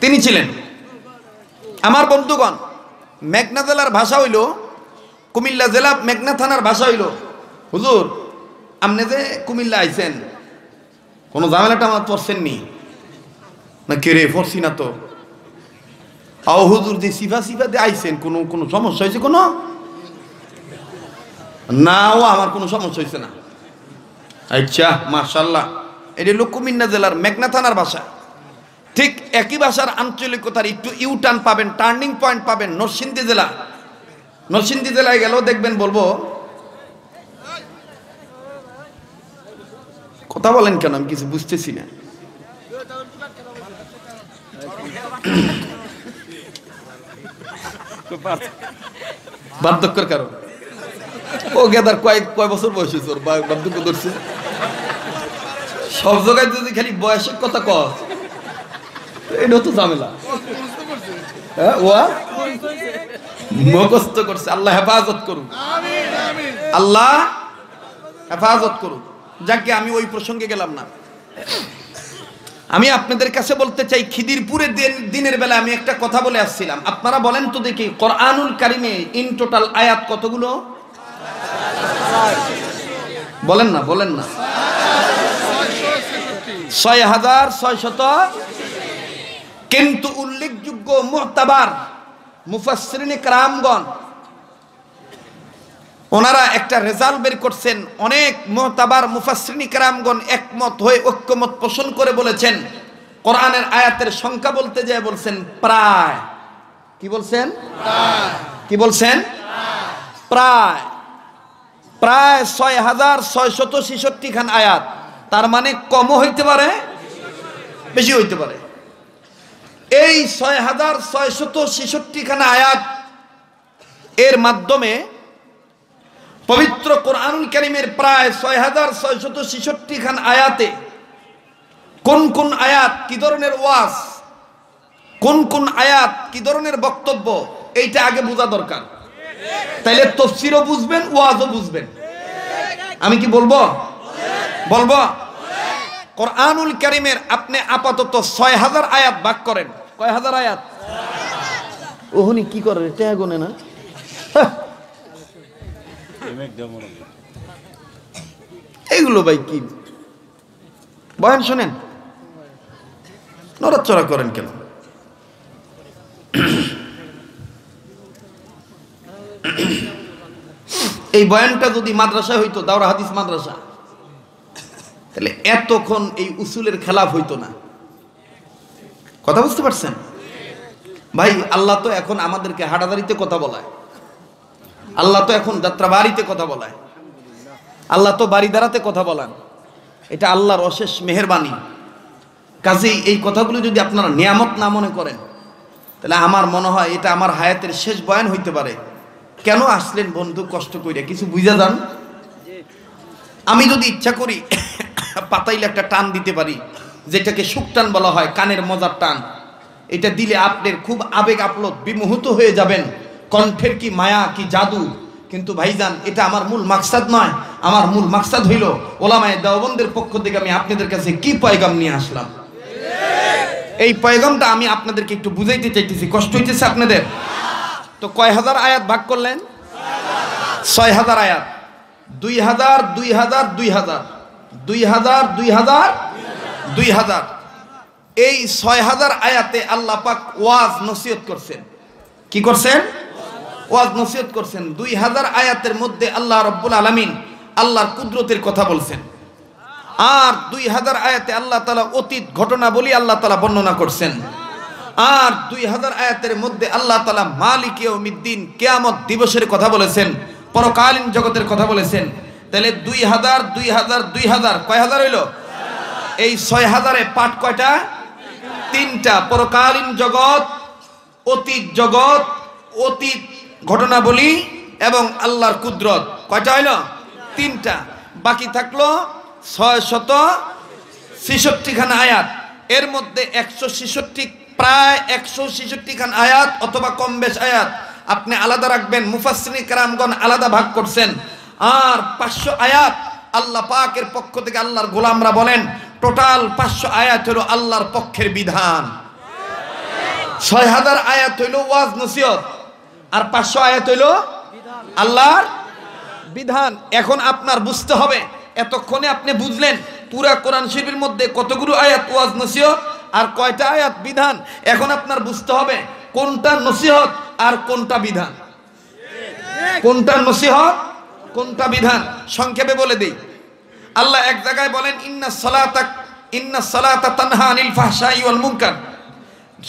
তিনি ছিলেন। আমার বন্ধুগণ, মেঘনা জেলার ভাষা হইল, কুমিল্লা জেলা মেঘনা থানার ভাষা হইল, হুজুর আপনি যে কুমিল্লা আইছেন, কোনো ঝামেলাটা আমার পড়ছেননি না? কে রে, পড়ছি না তো। আও হুজুর যে সিফা সিফা দিয়ে আইছেন, কোনো কোনো সমস্যা হয়েছে? কোনো না, ও আমার কোনো সমস্যা হয়েছে না। আচ্ছা, মাশাআল্লাহ। এটা হলো কুমিল্লা জেলার মেঘনা থানার ভাষা। ঠিক একই ভাষার আঞ্চলিকতার একটু ইউটার্ন পাবেন, টার্নিং পয়েন্ট পাবেন নরসিংদী জেলা। নরসিংদী জেলায় গেলেও দেখবেন, বলবো, কথা বলেন কেন, আমি কিছু বুঝতেছি না। বার্ধক্যের কারণ। ও গেদার কয় বছর বয়স হয়েছে ওর, বার্ধক্য ধরছে। সব জায়গায় যদি খালি বয়সের কথা কস, এটা তো ঝামেলা। হ্যাঁ, ও মুখস্থ করছে। আল্লাহ হেফাজত করুন, আল্লাহ হেফাজত করুন। যাকে আমি ওই প্রসঙ্গে গেলাম না। আমি আপনাদের কাছে বলতে চাই, খিদিরপুরের দিনের বেলা আমি একটা কথা বলে আসছিলাম। আপনারা বলেন তো দেখি, কোরআনুল কারিমে ইন টোটাল আয়াত কতগুলো? বলেন না, বলেন না। 6600। কিন্তু উল্লেখযোগ্য মুতাবার মুফাসসিরিনে কেরামগণ ওনারা একটা রেজাল্ট বের করছেন। অনেক মুতাবার মুফাসসিরিনে কেরামগণ একমত হয়ে ঐক্যমত পোষণ করে বলেছেন, কোরআনের আয়াতের সংখ্যা বলতে যায় বলছেন প্রায়, কি বলছেন? কি বলছেন? প্রায় প্রায় 6666 খান আয়াত। তার মানে কমও হইতে পারে, বেশি হইতে পারে। এই 6666 খান আয়াত এর মাধ্যমে পবিত্র কোরআনুল কারীমের প্রায় 6666 খান আয়াতে কোন কোন আয়াত কি ধরনের ওয়াজ, কোন কোন আয়াত কি ধরনের বক্তব্য, এইটা আগে বোঝা দরকার। তাইলে তাফসীরও বুঝবেন, ওয়াজও বুঝবেন। আমি কি বলবো? বলবো। কোরআনুল কারীমের আপনি আপাতত 6000 আয়াত ভাগ করেন। কয় হাজার আয়াত? ওহনি কি করে, এটা গুনে না। এইগুলো ভাই কি বয়ান শোনেন, নড়াচড়া করেন কেন? এই বয়ানটা যদি মাদ্রাসা হইতো, দাওরা হাদিস মাদ্রাসা, তাহলে এতক্ষণ এই উসুলের খেলাফ হইতো না। কথা বুঝতে পারছেন ভাই? আল্লাহ তো এখন আমাদেরকে হাটাদারিতে কথা বলায়, আল্লাহ তো এখন যাত্রা বাড়িতে কথা বলায়, আল্লাহ তো বাড়ি দাঁড়াতে কথা বলান। এটা আল্লাহর অশেষ মেহেরবানি। কাজেই এই কথাগুলো যদি আপনারা নিয়ামত না মনে করেন, তাহলে আমার মনে হয় এটা আমার হায়াতের শেষ বয়ান হইতে পারে। কেন আসলেন বন্ধু কষ্ট কইরা, কিছু বুঝা যান। আমি যদি ইচ্ছা করি পাতাইলে একটা টান দিতে পারি, যেটাকে সুখ টান বলা হয়, কানের মজার টান। এটা দিলে আপনার খুব আবেগ আপ্লুত, বিমোহিত হয়ে যাবেন। কণ্ঠের কি মায়া, কি জাদু। কিন্তু ভাইজান, এটা আমার মূল মাকসাদ নয়। আমার মূল মাকসাদ হইল ওলামায়ে দেওবন্দের পক্ষ থেকে আমি আপনাদের কাছে কি পয়গাম নিয়ে আসলাম। এই পয়গামটা আমি আপনাদেরকে একটু বুঝাইতে চাইতেছি। কষ্ট হইতেছে আপনাদের? তো কয় হাজার আয়াত ভাগ করলেন? ৬,০০০ আয়াত। ২,০০০, ২,০০০, ২,০০০, ২,০০০, ২,০০০, ২,০০০। এই ৬,০০০ আয়াতে আল্লাহ পাক ওয়াজ নসিহত করছেন। কি করছেন? ওয়াজ নসিহত করছেন। ২,০০০ আয়াতের মধ্যে আল্লাহ রাব্বুল আলামিন আল্লাহর কুদরতের কথা বলছেন। আর ২,০০০ আয়াতে আল্লাহ তাআলা অতীত ঘটনা বলি আল্লাহ তাআলা বর্ণনা করছেন। আর ২,০০০ আয়াতের মধ্যে আল্লাহ তাআলা মালিক ইয়াউমিদ্দিন, কিয়ামত দিবসের কথা বলেছেন, পরকালীন জগতের কথা বলেছেন। তাহলে ২,০০০, ২,০০০, ২,০০০ কয় হাজার হইল? এই ৬,০০০-এ পাঠ কয়টা? ৩টা। পরকালীন জগৎ, অতীত জগৎ, অতীত ঘটনা বলি এবং আল্লাহর কুদরত। কয়টা হইল? ৩টা। বাকি থাকলো ৬৬৬ খান আয়াত। এর মধ্যে ১৬৬, প্রায় ১৬৬ খান আয়াত অথবা কম বেশ আয়াত আপনি আলাদা রাখবেন। মুফাসসিরিন কেরামগণ আলাদা ভাগ করছেন। আর ৫০০ আয়াত আল্লাহ পাকের পক্ষ থেকে আল্লাহর গোলামরা বলেন টোটাল ৫০০ আয়াত হলো আল্লাহর পক্ষের বিধান। ৬,০০০ আয়াত হইল ওয়াজ নসিহত, আর ৫০০ আয়াত হইল আল্লাহর বিধান। এখন আপনার বুঝতে হবে, এতক্ষণে আপনি বুঝলেন পুরা কোরআন শরীফের মধ্যে কতগুলো আয়াত ওয়াজ নসিহত আর কয়টা আয়াত বিধান। এখন আপনার বুঝতে হবে কোনটা নসিহত আর কোনটা বিধান, কোনটা নসিহত কোনটা বিধান। সংক্ষেপে বলে দেই। আল্লাহ এক জায়গায় বলেন ইন্নাস সালাতা তানহা আনিল ফাহশাই ওয়াল মুনকার।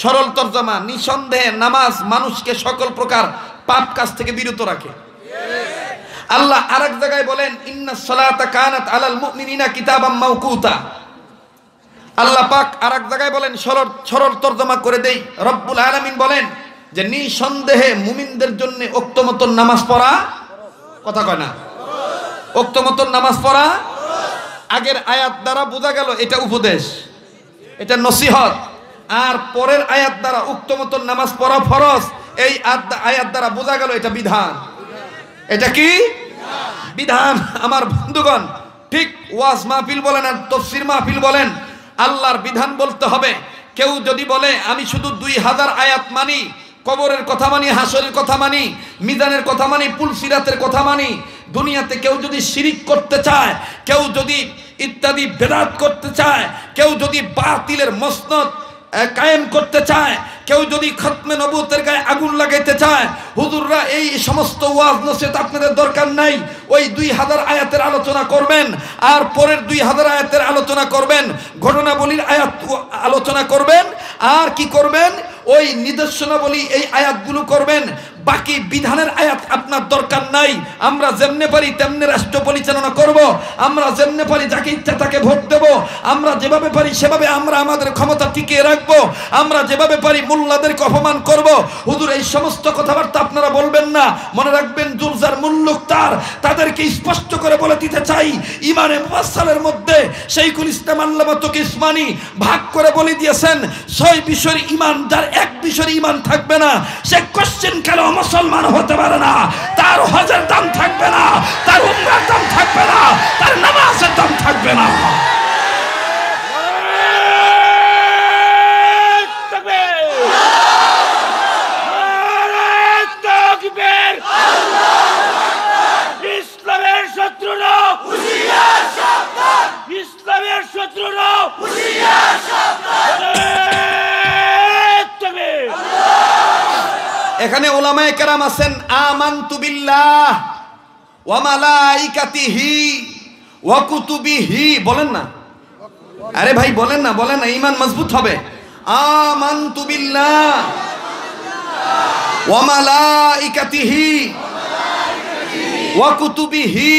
সরল তরজমা, নিঃসন্দেহে নামাজ মানুষকে সকল প্রকার পাপ কাজ থেকে বিরত রাখে। আল্লাহ আরেক জায়গায় বলেন ইন্নাস সালাতা কানাত আলাল মুমিনিনা কিতাবাম মাওকুতা। আল্লাহ পাক আরেক জায়গায় বলেন, সরল তরজমা করে দেই, রব্বুল আলামিন বলেন যে নিঃসন্দেহে মুমিনদের জন্য ওক্ত মতন নামাজ পড়া, কথা কয় না, ওক্ত মতন নামাজ পড়া। আগের আয়াত দ্বারা বোঝা গেল এটা উপদেশ, এটা নসিহত। আর পরের আয়াত দ্বারা উক্ত মতন নামাজ পড়া ফরজ। এই আয়াত দ্বারা বোঝা গেল এটা বিধান। এটা কি বিধান? আমার বন্ধুগণ, ঠিক ওয়াজ মাহফিল বলেন আর তাফসীর মাহফিল বলেন, আল্লাহর বিধান বলতে হবে। কেউ যদি বলে আমি শুধু ২,০০০ আয়াত মানি, কবরের কথা মানি, হাসরের কথা মানি, মিজানের কথা মানি, পুলসিরাতের কথা মানি, দুনিয়াতে কেউ যদি শিরিক করতে চায়, কেউ যদি ইত্যাদি বেদাত করতে চায়, কেউ যদি বাতিলের মসনদ কায়েম করতে চায়, কেউ যদি খতমে নবুয়তের গায়ে আগুন লাগাইতে চায়, হুজুররা এই সমস্ত ওয়াজ নসিহত আপনাদের দরকার নাই। ওই ২,০০০ আয়াতের আলোচনা করবেন, আর পরের ২,০০০ আয়াতের আলোচনা করবেন, ঘটনাবলীর আয়াত আলোচনা করবেন, আর কি করবেন? ওই নিদর্শনাবলী এই আয়াতগুলো করবেন। বাকি বিধানের আয়াত আপনার দরকার নাই। আমরা যেমনে পারি তেমনি রাষ্ট্র পরিচালনা করব, আমরা যেমনে পারি যাকে ইচ্ছা তাকে ভোট দেব, আমরা যেভাবে পারি সেভাবে আমরা আমাদের ক্ষমতা টিকিয়ে রাখবো, আমরা যেভাবে পারি মোল্লাদেরকে অপমান করব। হুজুর এই সমস্ত কথাবার্তা আপনারা বলবেন না। মনে রাখবেন জুলজার মুল্লুক তাদেরকে স্পষ্ট করে বলে দিতে চাই, ইমানে মুফাসসালের মধ্যে শাইখুল ইসলাম আল্লামা তকি উসমানী ভাগ করে বলে দিয়েছেন ৬ বিষয়ের ইমান, যার এক বিষয়ের ইমান থাকবে না সে কোশ্চেন কেন মুসলমান হতে পারে না। তার হজের দাম থাকবে না, তার উমরার দাম থাকবে না, তার নামাজের দাম থাকবে না। ইসলামের শত্রুরা হুঁশিয়ার সাবধান, ইসলামের শত্রুরা হুঁশিয়ার সাবধান। এখানে উলামায়ে কেরাম আছেন আমানতু বিল্লাহ, ওয়া মালাইকাতিহি ওয়া কুতুবিহি, বলেন না, আরে ভাই বলেন না, বলেন না, ঈমান মজবুত হবে। আমানতু বিল্লাহ ওয়া মালাইকাতিহি ওয়া কুতুবিহি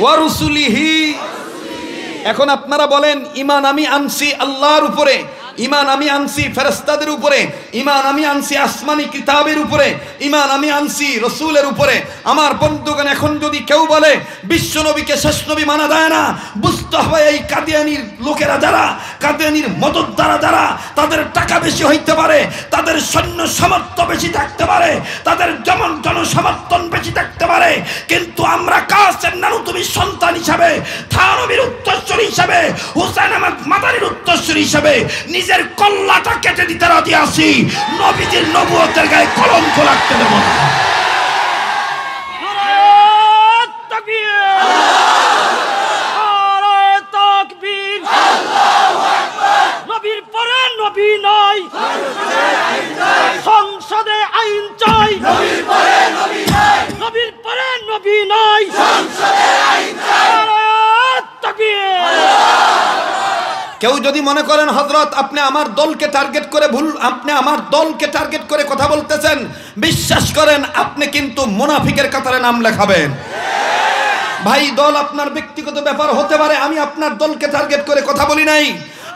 ওয়া রুসুলিহি। এখন আপনারা বলেন, ঈমান আমি আনছি আল্লাহর উপরে, ঈমান আমি আনছি ফেরেশতাদের উপরে, ঈমান আমি আনছি আসমানি কিতাবের উপরে, ঈমান আমি আনছি রাসূলের উপরে। আমার বন্ধুগণ, এখন যদি কেউ বলে বিশ্ব নবীকে শেষ নবী মানা যায় না, বুঝতে হবে এই কাদিয়ানির লোকেরা যারা, কাদিয়ানির মদতদারা যারা, তাদের টাকা বেশি হইতে পারে, তাদের সৈন্য সামর্থ্য বেশি থাকতে পারে, তাদের যেমন জনসমর্থন বেশি থাকতে পারে, কিন্তু আমরা কাসেম নানুতুবির সন্তান হিসাবে, থানবীর উত্তরসূরি হিসাবে, হুসাইন আহমদ মাদানির উত্তরসূরি হিসাবে নিজের কল্লাটা কেটে দিতে রাজি আছি। নবীজির নবুয়তের গায়ে কলঙ্ক লাগতে দেব না। নবীর পরে নবী নাই, সংসদে আইন চাই। নবীর পরে নবী নাই, নবীর পরে নবী নাই, সংসদে আইন চাই। কেউ যদি মনে করেন হযরত আপনি আমার দলকে টার্গেট করে আপনি আমার দলকে টার্গেট করে কথা বলতেছেন, বিশ্বাস করেন আপনি কিন্তু মুনাফিকের কাতারে নাম লেখাবেন। ভাই, দল আপনার ব্যক্তিগত ব্যাপার হতে পারে, আমি আপনার দলকে টার্গেট করে কথা বলি নাই।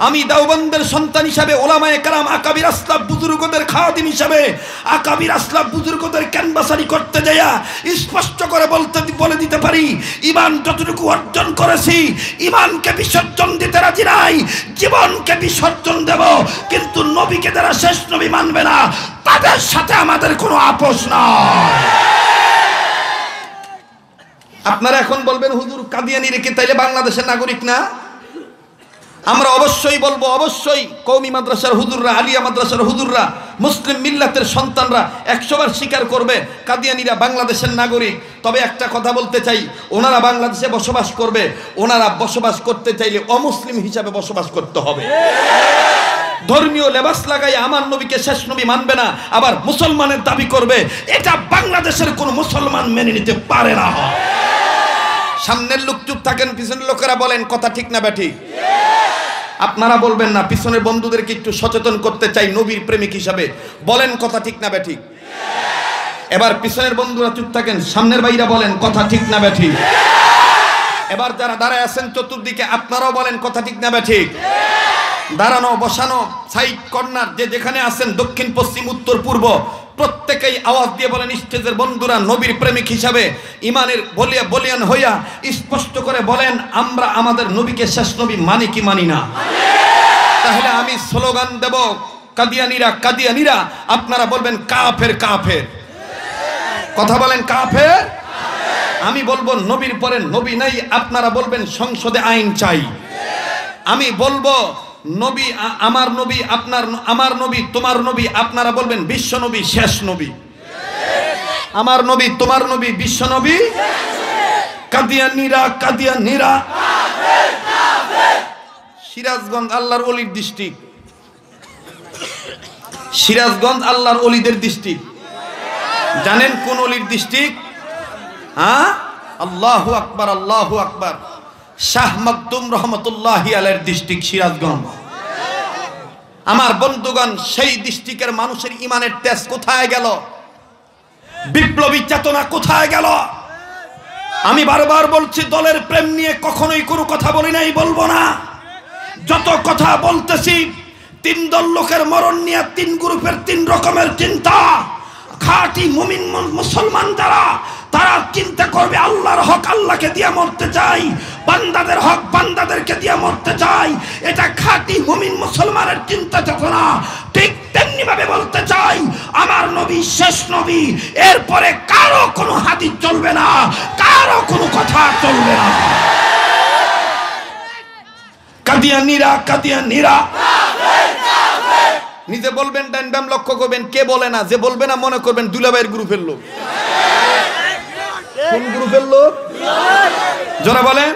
আমি দেওবন্দের সন্তান হিসাবে, ওলামায়ে কেরাম আকাবির আসলাফ বুজুর্গদের খাদিম হিসাবে, আকাবির আসলাফ বুজুর্গদের ক্যানভাসারি করতে যাইয়া স্পষ্ট করে বলে দিতে পারি, ঈমান যতটুকু অর্জন করেছি, ঈমানকে বিসর্জন দিতে রাজি নাই, জীবনকে বিসর্জন দেব, কিন্তু নবীকে যারা শেষ নবী মানবে না তাদের সাথে আমাদের কোনো আপোষ নয়। আপনারা এখন বলবেন, হুজুর কাদিয়ানি রেখে তাইলে বাংলাদেশের নাগরিক না? আমরা অবশ্যই বলবো, অবশ্যই কওমি মাদ্রাসার হুজুররা, আলিয়া মাদ্রাসার হুজুররা, মুসলিম মিল্লাতের সন্তানরা 100 বার স্বীকার করবে কাদিয়ানিরা বাংলাদেশের নাগরিক। তবে একটা কথা বলতে চাই, ওনারা বাংলাদেশে বসবাস করবে, ওনারা বসবাস করতে চাইলে অমুসলিম হিসাবে বসবাস করতে হবে। ধর্মীয় লেবাস লাগাই আমার নবীকে শেষ নবী মানবে না, আবার মুসলমানের দাবি করবে, এটা বাংলাদেশের কোন মুসলমান মেনে নিতে পারে না। সামনের লোক চুপ থাকেন, পিছনের লোকেরা বলেন কথা ঠিক না ব্যাঠিক। আপনারা বলবেন না, পিছনের বন্ধুদেরকে একটু সচেতন করতে চাই নবীর প্রেমিক হিসাবে, বলেন কথা ঠিক না ব্যাঠিক। এবার পিছনের বন্ধুরা চুপ থাকেন, সামনের ভাইরা বলেন কথা ঠিক না ব্যাঠিক। এবার যারা দাঁড়ায় আছেন চতুর্দিকে, আপনারাও বলেন কথা ঠিক না ব্যাঠিক। দাঁড়ানো, বসানো, সাইড, কর্নার, যে যেখানে আছেন, দক্ষিণ, পশ্চিম, উত্তর, পূর্ব, প্রত্যেকেই আওয়াজ দিয়ে বলেন, স্টেজের বন্ধুরা নবীর প্রেমিক হিসাবে ঈমানের বলিয়ান হইয়া স্পষ্ট করে বলেন, আমরা আমাদের নবীকে শেষ নবী মানি কি মানি না? তাহলে আমি স্লোগান দেব, কাদিয়ানিরা কাদিয়ানিরা, আপনারা বলবেন কাফের কাফের। কথা বলেন কাফের। আমি বলবো নবীর পরে নবী নাই, আপনারা বলবেন সংসদে আইন চাই। আমি বলবো নবী আমার নবী, আমার নবী তোমার নবী, আপনারা বলবেন বিশ্ব নবী শেষ নবী। আমার নবী তোমার নবী বিশ্ব নবী। কাদিয়ানিরা কাদিয়ানিরা। সিরাজগঞ্জ আল্লাহর ওলির ডিস্ট্রিক্ট, সিরাজগঞ্জ আল্লাহর ওলিদের ডিস্ট্রিক্ট। জানেন কোন ওলির ডিস্ট্রিক্ট? হ্যাঁ, আল্লাহু আকবার, আল্লাহু আকবার। শাহ মাকদুম রহমতুল্লাহি আলাইহির ডিস্ট্রিক্ট সিরাজগঞ্জ। আমার বন্ধুগণ, সেই ডিস্ট্রিক্টের মানুষের ইমানের তেজ কোথায় গেল? বিপ্লবী চেতনা কোথায় গেল? আমি বারবার বলছি, দলের প্রেম নিয়ে কখনোই কোনো কথা বলি নাই, বলবো না। যত কথা বলতেছি, 3 দল লোকের মরণ নিয়ে 3 গ্রুপের 3 রকমের চিন্তা। খাঁটি মুমিন মুসলমান যারা, তারা চিন্তা করবে আল্লাহর হক আল্লাহকে দিয়ে মরতে চাই, বান্দাদের হক বান্দাদেরকে দিয়ে মরতে চাই। এটা খাঁটি মুমিন মুসলমানের চিন্তা চেতনা। ঠিক তেমনি ভাবে বলতে চাই, আমার নবী শেষ নবী, এরপরে কারো কোনো হাদিস চলবে না, কারো কোনো কথা চলবে না। কাদিয়ানিরা কাদিয়ানিরা। নিজে বলবেন, ডাইন বাম লক্ষ্য করবেন, কে বলে না, যে বলবে না মনে করবেন দুলাভাইয়ের গ্রুপের লোক। কোন গ্রুপের লোক? যারা বলেন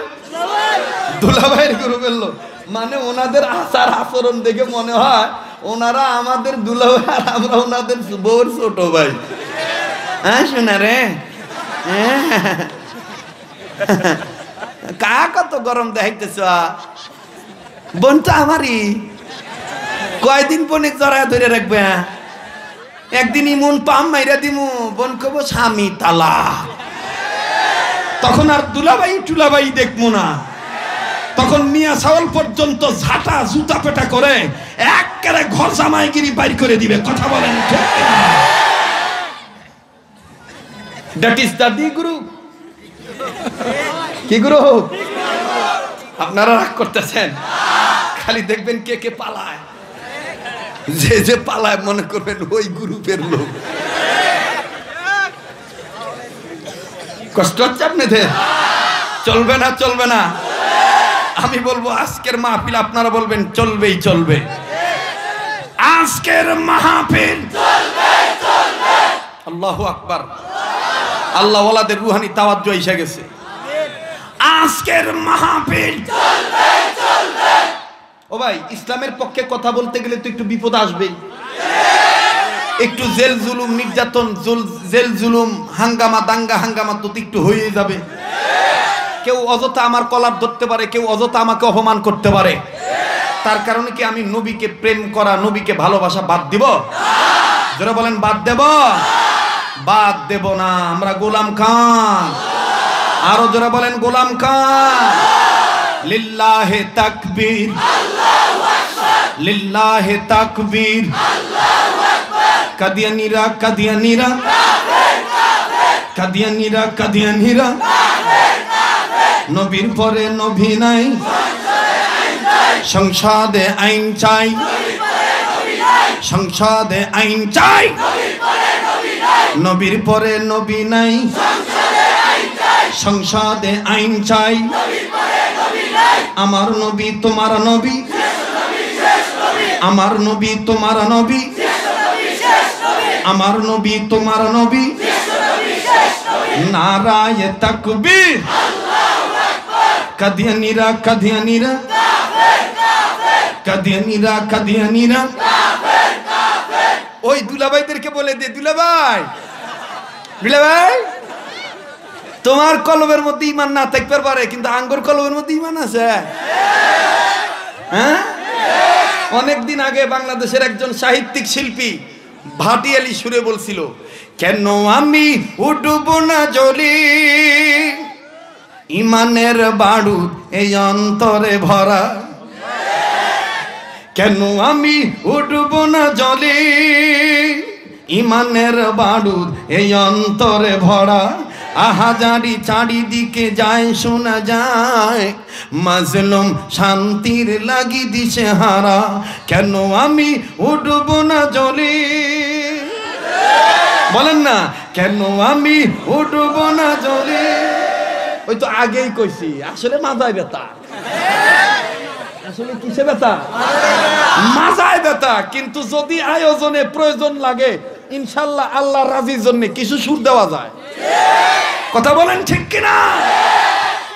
দুলাভাইয়ের গ্রুপের লোক। মানে ওনাদের আচার আচরণ দেখে মনে হয় ওনারা আমাদের দুলাভাই আর আমরা ওনাদের বউর ছোট ভাই। হ্যাঁ শোনা রে, কা কত গরম দেখাইতেছ বোনটা আমারই কয়দিন বোনে জড়ায় ধরে রাখবে একদিন ইমন পাম মাইরা দিমু বোন কব স্বামী তালা তখন আর দুলাভাই টুলাভাই দেখবো না তখন মিয়া চাওয়াল পর্যন্ত ঝাঁটা জুতা পেটা করে একেবারে ঘর জামাইগিরি বাইর করে দিবে কথা বলেন that is the D group কি গ্রুপ আপনারা রাগ করতেছেন খালি দেখবেন কে কে পালায় যে যে পালায় মনে করবেন ওই গ্রুপের লোক কষ্ট হচ্ছে আপনাদের চলবে না চলবে না আমি বলবো আজকের মাহফিল আপনারা বলবেন চলবেই চলবে আজকের মাহফিল চলবে চলবে আল্লাহু আকবার আল্লাহ ওয়ালাদের রুহানি তাওয়াজ্জু এসে গেছে আজকের মাহফিল চলবে চলবে ও ভাই ইসলামের পক্ষে কথা বলতে গেলে তো একটু বিপদ আসবে একটু জেল জুলুম নির্যাতন জেল জুলুম হাঙ্গামা দাঙ্গা হাঙ্গামা তো একটু হয়ে যাবে কেউ অযথা আমার কলার ধরতে পারে কেউ অযথা আমাকে অপমান করতে পারে তার কারণে কি আমি নবীকে প্রেম করা নবীকে ভালোবাসা বাদ দিব যারা বলেন বাদ দেব না আমরা গোলাম খান আরো যারা বলেন গোলাম খান লিল্লাহে তাকবীর আল্লাহু আকবার লিল্লাহে তাকবীর আল্লাহু আকবার কাদিয়ানীরা কাদিয়ানীরা কাফের কাফের কাদিয়ানীরা কাদিয়ানীরা কাফের কাফের নবীর পরে নবী নাই সংসদে আইন চাই সংসদে আইন চাই নবীর পরে নবী নাই সংসদে আইন চাই আমার নবী তোমার নবী আমার নবী তোমার নবী আমার নবী তোমার নবী নারায়ে তাকবীর কাদিয়ানীরা কাদিয়ানীরা কাদিয়ানীরা কাদিয়ানীরা ওই দুলাভাইদেরকে বলে দে দুলাভাই তোমার কলবের মধ্যে ঈমান না থাকতে পারে কিন্তু আঙ্গুর কলবের মধ্যে ঈমান আছে হ্যাঁ অনেকদিন আগে বাংলাদেশের একজন সাহিত্যিক শিল্পী ভাটিয়ালি সুরে বলছিল কেন আমি উঠব না জ্বলি ঈমানের বারুদ এই অন্তরে ভরা কেন আমি উঠব না জ্বলি ঈমানের বারুদ এই অন্তরে ভরা আহাজারি চারিদিকে যায় শোনা যায় মাজলুম শান্তির লাগি দিশে হারা কেন আমি উঠব না জ্বলি বলেন না কেন আমি উঠব না জ্বলি ওই তো আগেই কইছি আসলে মাথায় ব্যথা আসলে কিসে ব্যথা মাথায় ব্যথা কিন্তু যদি আয়োজনে প্রয়োজন লাগে ইনশাআল্লাহ আল্লাহ রাজির জন্য কিছু সুর দেওয়া যায় কথা বলেন ঠিক কিনা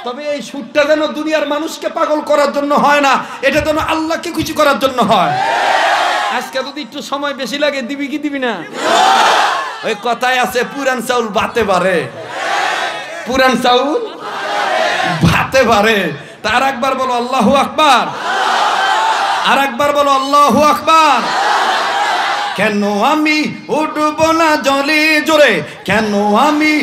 তবে এই সুরটা যেন দুনিয়ার মানুষকে পাগল করার জন্য হয় না এটা যেন আল্লাহকে খুশি করার জন্য হয় আজকে যদি একটু সময় বেশি লাগে দিবি কি দিবি না ওই কথায় আছে পুরান চাউল ভাতে পারে পুরান চাউল ভাতে পারে তার একবার বলো আল্লাহু আকবার আর একবার বলো আল্লাহু আকবার কেন আমি উঠব না জ্বলি জোরে কেন আমি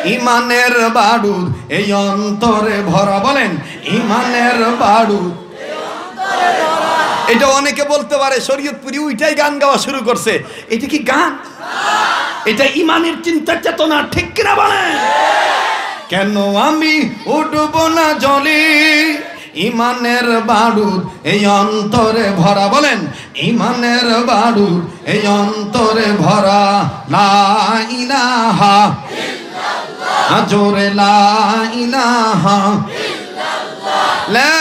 ঈমানের বারুদ এই অন্তরে ভরা বলেন ঈমানের বারুদ এটা অনেকে বলতে পারে শরীয়তপুরি ওইটাই গান গাওয়া শুরু করছে এটা কি গান এটা ঈমানের চিন্তা চেতনা ঠিক কিনা বলেন কেন আমি উঠব না জ্বলি ঈমানের বারুদ এই অন্তরে ভরা বলেন ঈমানের বারুদ এই অন্তরে ভরা লা ইলাহা ইল্লাল্লাহ জোরে লা ইলাহা ইল্লাল্লাহ লা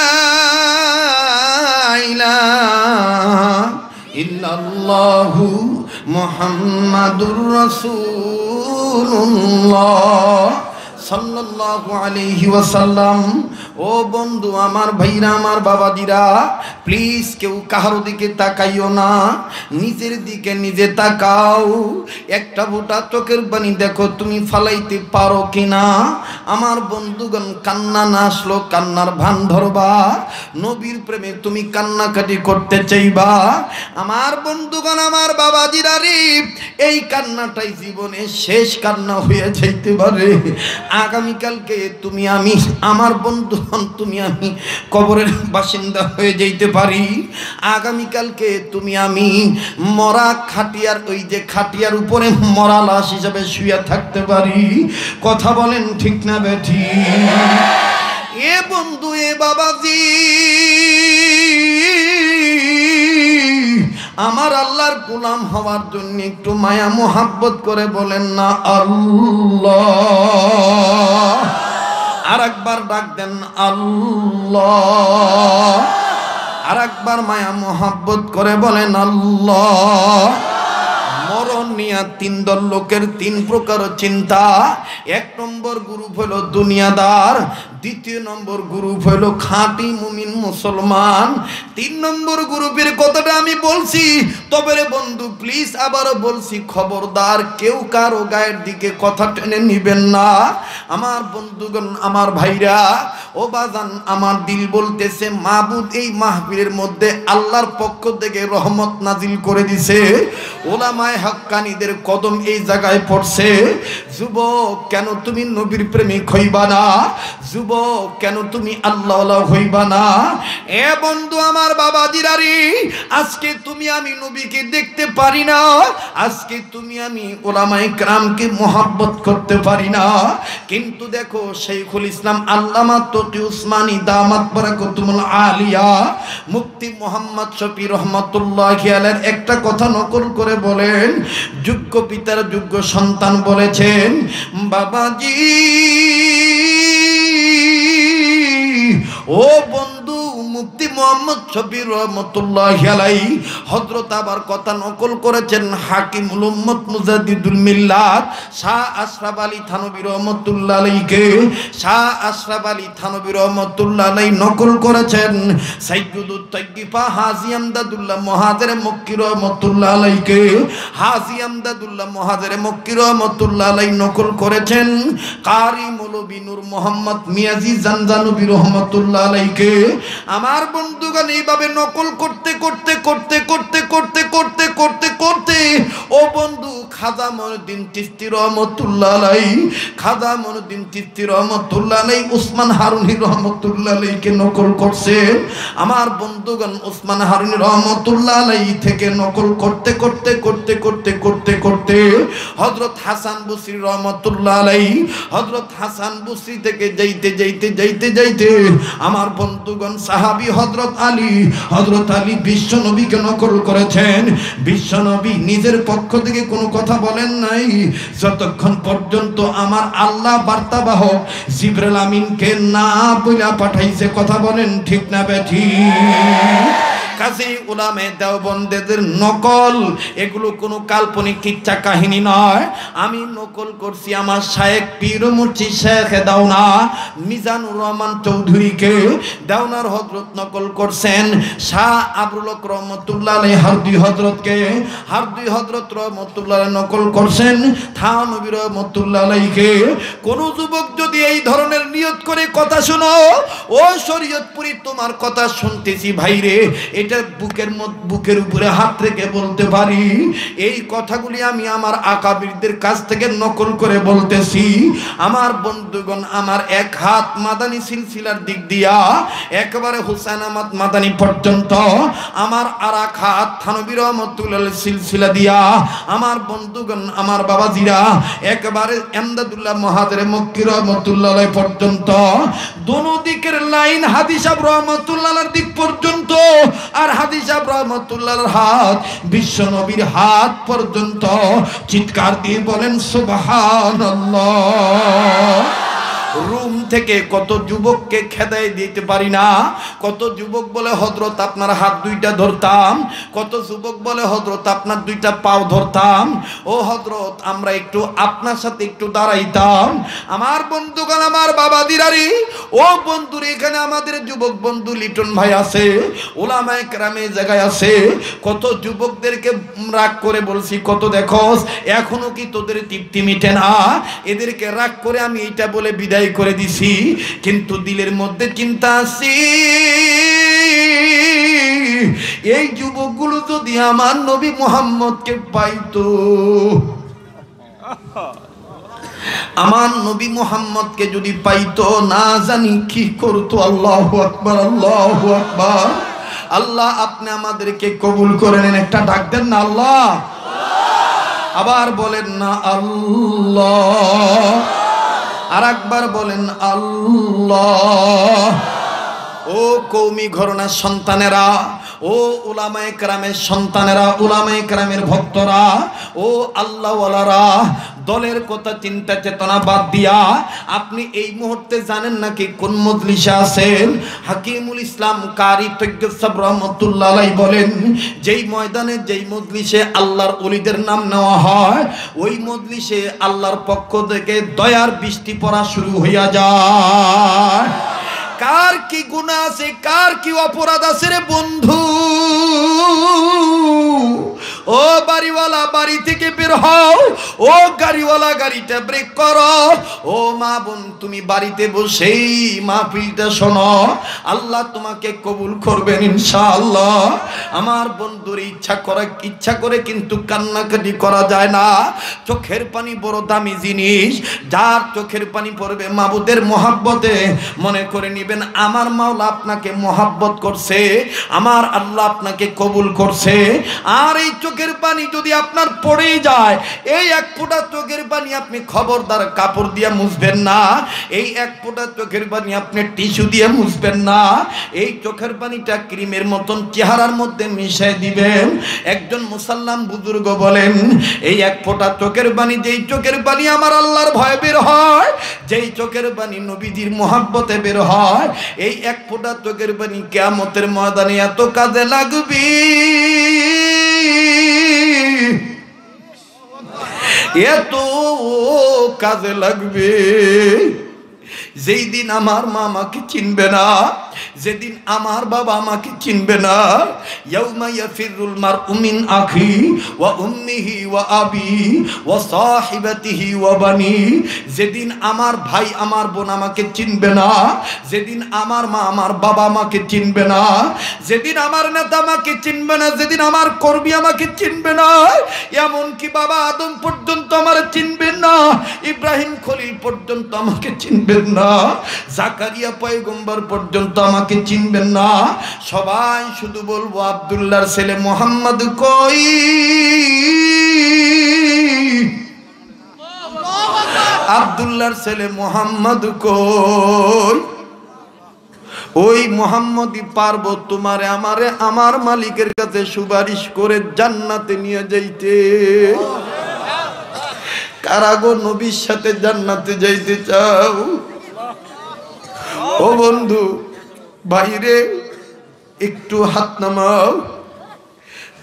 ইলাহা ইল্লাল্লাহু মুহাম্মাদুর রাসূলুল্লাহ সাল্লাল্লাহু আলাইহি ওয়াসাল্লাম। ও বন্ধু আমার, ভাইরা আমার, বাবাজিরা, প্লিজ কেউ কারো দিকে তাকাইও না, নিজের দিকে নিজে তাকাও। একটা ফোঁটা চোখের পানি দেখো তুমি ফালাইতে পারো কিনা। আমার বন্ধুগণ, কান্না না আসলো কান্নার ভান ধরবা, নবীর প্রেমে তুমি কান্নাকাটি করতে চাইবা। আমার বন্ধুগণ, আমার বাবাজিরা রে, এই কান্নাটাই জীবনে শেষ কান্না হয়ে যাইতে পারে। আগামীকালকে তুমি আমি, আমার বন্ধুগণ, তুমি আমি কবরের বাসিন্দা হয়ে যাইতে পারি। আগামীকালকে তুমি আমি মরা খাটিয়ার, ওই যে খাটিয়ার উপরে মরা লাশ হিসাবে শুয়ে থাকতে পারি। কথা বলেন ঠিক না বেঠি? এ বন্ধু, এ বাবাজি, আমার আল্লাহর গোলাম হওয়ার জন্য একটু মায়া মোহাব্বত করে বলেন না আল্লাহ। আর একবার ডাক দেন আল্লাহ। আর একবার মায়া মোহাব্বত করে বলেন আল্লাহ। মরণ নিয়া তিন দল লোকের তিন প্রকার চিন্তা। এক নম্বর গ্রুপ হলো দুনিয়াদার, দ্বিতীয় নম্বর গ্রুপ হলো খাঁটি মুমিন মুসলমান, তিন নম্বর গ্রুপের কথাটা আমি বলছি। তবে রে বন্ধু, প্লিজ আবারও বলছি, খবরদার কেউ কারো গায়ের দিকে কথা টেনে নিবেন না। আমার বন্ধুগণ, আমার ভাইরা, ও বাজান, আমার দিল বলতেছে মাহবুব এই মাহফিলের মধ্যে আল্লাহর পক্ষ থেকে রহমত নাজিল করে দিছে। ওলামায়ে হাক্কানীদের কদম এই জায়গায় পড়ছে। যুবক, কেন তুমি নবীর প্রেমিক হইবা না? যুবক, কেন তুমি আল্লাহওয়ালা হইবা না? এ বন্ধু আমার, বাবাজিরা রে, আজকে তুমি আমি নবীকে দেখতে পারি না, আজকে তুমি আমি ওলামায়ে কেরামকে মোহাব্বত করতে পারি না। কিন্তু দেখো, শাইখুল ইসলাম আল্লামা তকি উসমানী দামাত বারাকাতুহুল আলিয়া মুফতি মুহাম্মদ শফি রহমাতুল্লাহি আলাইহির একটা কথা নকল করে বলেন, যোগ্য পিতার যোগ্য সন্তান বলেছেন, বাবাজি ও বন্ধু, মুফতি মুহাম্মদ শফি রহমাতুল্লাহি আলাইহি হযরত আবার কথা নকল করেছেন হাকিমুল উম্মত মুজাদ্দিদুল মিল্লাত শাহ আশরাফ আলী থানভী রহমাতুল্লাহ আলাইহিকে। শাহ আশরাফ আলী থানভী রহমাতুল্লাহ আলাইহি নকল করেছেন সাইয়্যিদুত তাইয়্যিফা হাজী আমদাদুল্লাহ মুহাজির মক্কি রহমাতুল্লাহ আলাইহিকে। হাজী আমদাদুল্লাহ মুহাজির মক্কি রহমাতুল্লাহ আলাইহি নকল করেছেন কারি মৌলভী নূর মোহাম্মদ মিয়াজি জানজানবী রহমাতুল্লাহ আলাইহিকে। আমার বন্ধুগণ, এইভাবে নকল করতে করতে করতে করতে করতে করতে করতে করতে ও বন্ধু, খাজা মঈনুদ্দিন চিশতি রহমাতুল্লাহ আলাইহি, খাজা মঈনুদ্দিন চিশতি রহমাতুল্লাহ আলাইহি উসমান হারুনি রহমাতুল্লাহ আলাইহিকে নকল করছে। আমার বন্ধুগণ, উসমান হারুনি রহমাতুল্লাহ আলাইহি থেকে নকল করতে করতে করতে করতে করতে করতে হযরত হাসান বসরি রহমাতুল্লাহ আলাইহি, হযরত হাসান বসরি থেকে যাইতে যাইতে যাইতে যাইতে আমার বন্ধুগণ, সাহাবী হযরত আলী বিশ্ব নবীকে নকল করেছেন। বিশ্ব নবী নিজের পক্ষ থেকে কোনো কথা বলেন নাই, যতক্ষণ পর্যন্ত আমার আল্লাহ বার্তাবাহক জিবরাইল আমিনকে না বইলা পাঠাইছে। কথা বলেন ঠিক না বেঠিক? কাজী উলামায়ে দেওবন্দের নকল এগুলো কোনো কাল্পনিক কিচ্ছা কাহিনী নয়। আমি নকল করছি আমার শায়েখ পীর মুর্শিদ শেখ দেওনা মিজানুর রহমান চৌধুরীকে। দেওনার হযরত নকল করছেন শাহ আবুল হক রহমাতুল্লাহ আলাইহি হারদি হযরতকে। হারদি হযরত রহমাতুল্লাহ আলাইহি নকল করছেন থানভী রহমাতুল্লাহ আলাইহিকে। কোন যুবক যদি এই ধরনের নিয়ত করে কথা শোনো, ও শরীয়তপুরি তোমার কথা শুনতেছি ভাইরে, এটা বুকের উপরে হাত রেখে বলতে পারি, এই কথাগুলি আমি আমার আকাবিরদের কাছ থেকে নকল করে বলতেছি। আমার বন্ধুগণ, আমার এক হাত মাদানী সিলসিলার দিক দিয়া একেবারে হুসাইন আহমদ মাদানী পর্যন্ত, আমার আর এক হাত থানভী রহমাতুল্লাহ সিলসিলা দিয়া আমার বন্ধুগণ, আমার বাবাজিরা একেবারে এমদাদুল্লাহ মুহাজির মক্কি রহমাতুল্লাহ পর্যন্ত, দোনো দিকের লাইন হাদিস সাহেব রহমাতুল্লাহর দিক পর্যন্ত, আর হাদিস সাহেব রহমাতুল্লাহর হাত বিশ্ব নবীর হাত পর্যন্ত। চিৎকার দিয়ে বলেন সুবহানাল্লাহ। রুম থেকে কত যুবককে খেদাই দিতে পারি না। কত যুবক বলে হযরত আপনার হাত দুইটা ধরতাম, কত যুবক বলে হযরত আপনার দুইটা পাও ধরতাম। ও হযরত আমরা একটু আপনার সাথে একটু দাঁড়াইতাম। আমার বন্ধুগণ, আমার বাবা দিরারি, ও বন্ধুর এখানে আমাদের যুবক বন্ধু লিটন ভাই আছে, ওলামায়ে কেরামে জায়গায় আছে। কত যুবকদেরকে রাগ করে বলছি, কত দেখোস এখনো কি তোদের তৃপ্তি মিটে না? এদেরকে রাগ করে আমি এইটা বলে বিদায় করে দিছি, কিন্তু দিলের মধ্যে চিন্তা আছে, এই যুবকগুলো যদি আমার নবী মুহাম্মদকে পাইতো, আমার নবী মুহাম্মদকে যদি পাইতো, না জানি কি করতো। আল্লাহু আকবার, আল্লাহু আকবার। আল্লাহ আপনি আমাদেরকে কবুল করে নেন। একটা ডাক দেন না আল্লাহ, আবার বলেন না আল্লাহ, আর একবার বলেন আল্লাহ। ও কওমি ঘরানার সন্তানেরা, ও উলামায়ে কেরামের সন্তানেরা, উলামায়ে কেরামের ভক্তরা, ও আল্লাহওয়ালারা, দলের কথা চিন্তা চেতনা বাদ দিয়া আপনি এই মুহূর্তে জানেন নাকি কোন মজলিসে আছেন? হাকিমুল ইসলাম কারি তৈয়ব রহমাতুল্লাহ আলাইহি বলেন, যেই ময়দানে যেই মজলিসে আল্লাহর ওলিদের নাম নেওয়া হয়, ওই মজলিসে আল্লাহর পক্ষ থেকে দয়ার বৃষ্টি পড়া শুরু হইয়া যায়। কার কি গুনাহ আছে, কার কি অপরাধ আছে রে বন্ধু? ও বাড়িওয়ালা বাড়ি থেকে বের হও, ও গাড়িওয়ালা গাড়িটা ব্রেক করো, ও মা বোন তুমি বাড়িতে বসেই মাহফিলটা শোনো, আল্লাহ তোমাকে কবুল করবেন ইনশাআল্লাহ। আমার বন্ধুর ইচ্ছা করে কিন্তু কান্নাকাটি করা যায় না। চোখের পানি বড় দামি জিনিস, যার চোখের পানি পড়বে মাবুদের মহাব্বতে, মনে করে নিবেন আমার মাওলা আপনাকে মহাব্বত করছে, আমার আল্লাহ আপনাকে কবুল করছে। আর এই চোখের পানি যদি আপনার পড়েই যায়, এই এক ফোঁটা চোখের পানি আপনি খবরদার কাপড় দিয়ে মুছবেন না, এই এক ফোঁটা চোখের পানি আপনি টিস্যু দিয়ে মুছবেন না, এই চোখের পানিটা ক্রিমের মতন চেহারার মধ্যে মিশিয়ে দিবেন। একজন মুসাল্লাম বুজুর্গ বলেন, এই এক ফোঁটা চোখের পানি, যেই চোখের পানি আমার আল্লাহর ভয়ে বের হয়, যেই চোখের পানি নবীজির মহাব্বতে বের হয়, এই এক ফোঁটা চোখের পানি কিয়ামতের ময়দানে এত কাজে লাগবে, এত কাজে লাগবে, যেই দিন আমার মা আমাকে চিনবে না, যেদিন আমার বাবা আমাকে চিনবে না। ইয়াউমা ইয়াফিরুল মারউ মিন আখি ওয়া উম্মিহি ওয়া আবি ওয়া সাহিবাতিহি ওয়া বানি, যেদিন আমার ভাই আমার বোন আমাকে চিনবে না, যেদিন আমার মা আমার বাবা আমাকে চিনবে না, যেদিন আমার নেতা আমাকে চিনবে না, যেদিন আমার কর্মী আমাকে চিনবে না, এমনকি বাবা আদম পর্যন্ত আমার চিনবেন না, ইব্রাহিম খলিল পর্যন্ত আমাকে চিনবেন না, জাকারিয়া পয়গম্বর পর্যন্ত আমাকে চিনবেন না। সবাই শুধু বলবো আব্দুল্লাহর ছেলে মোহাম্মদ কই, আব্দুল্লাহর ছেলে মোহাম্মদ কই। ওই মোহাম্মদই পারবো তোমারে আমারে আমার মালিকের কাছে সুপারিশ করে জান্নাতে নিয়ে যাইতে। কারাগো নবীর সাথে জান্নাতে যাইতে চাও? ও বন্ধু বাইরে একটু হাত নামাও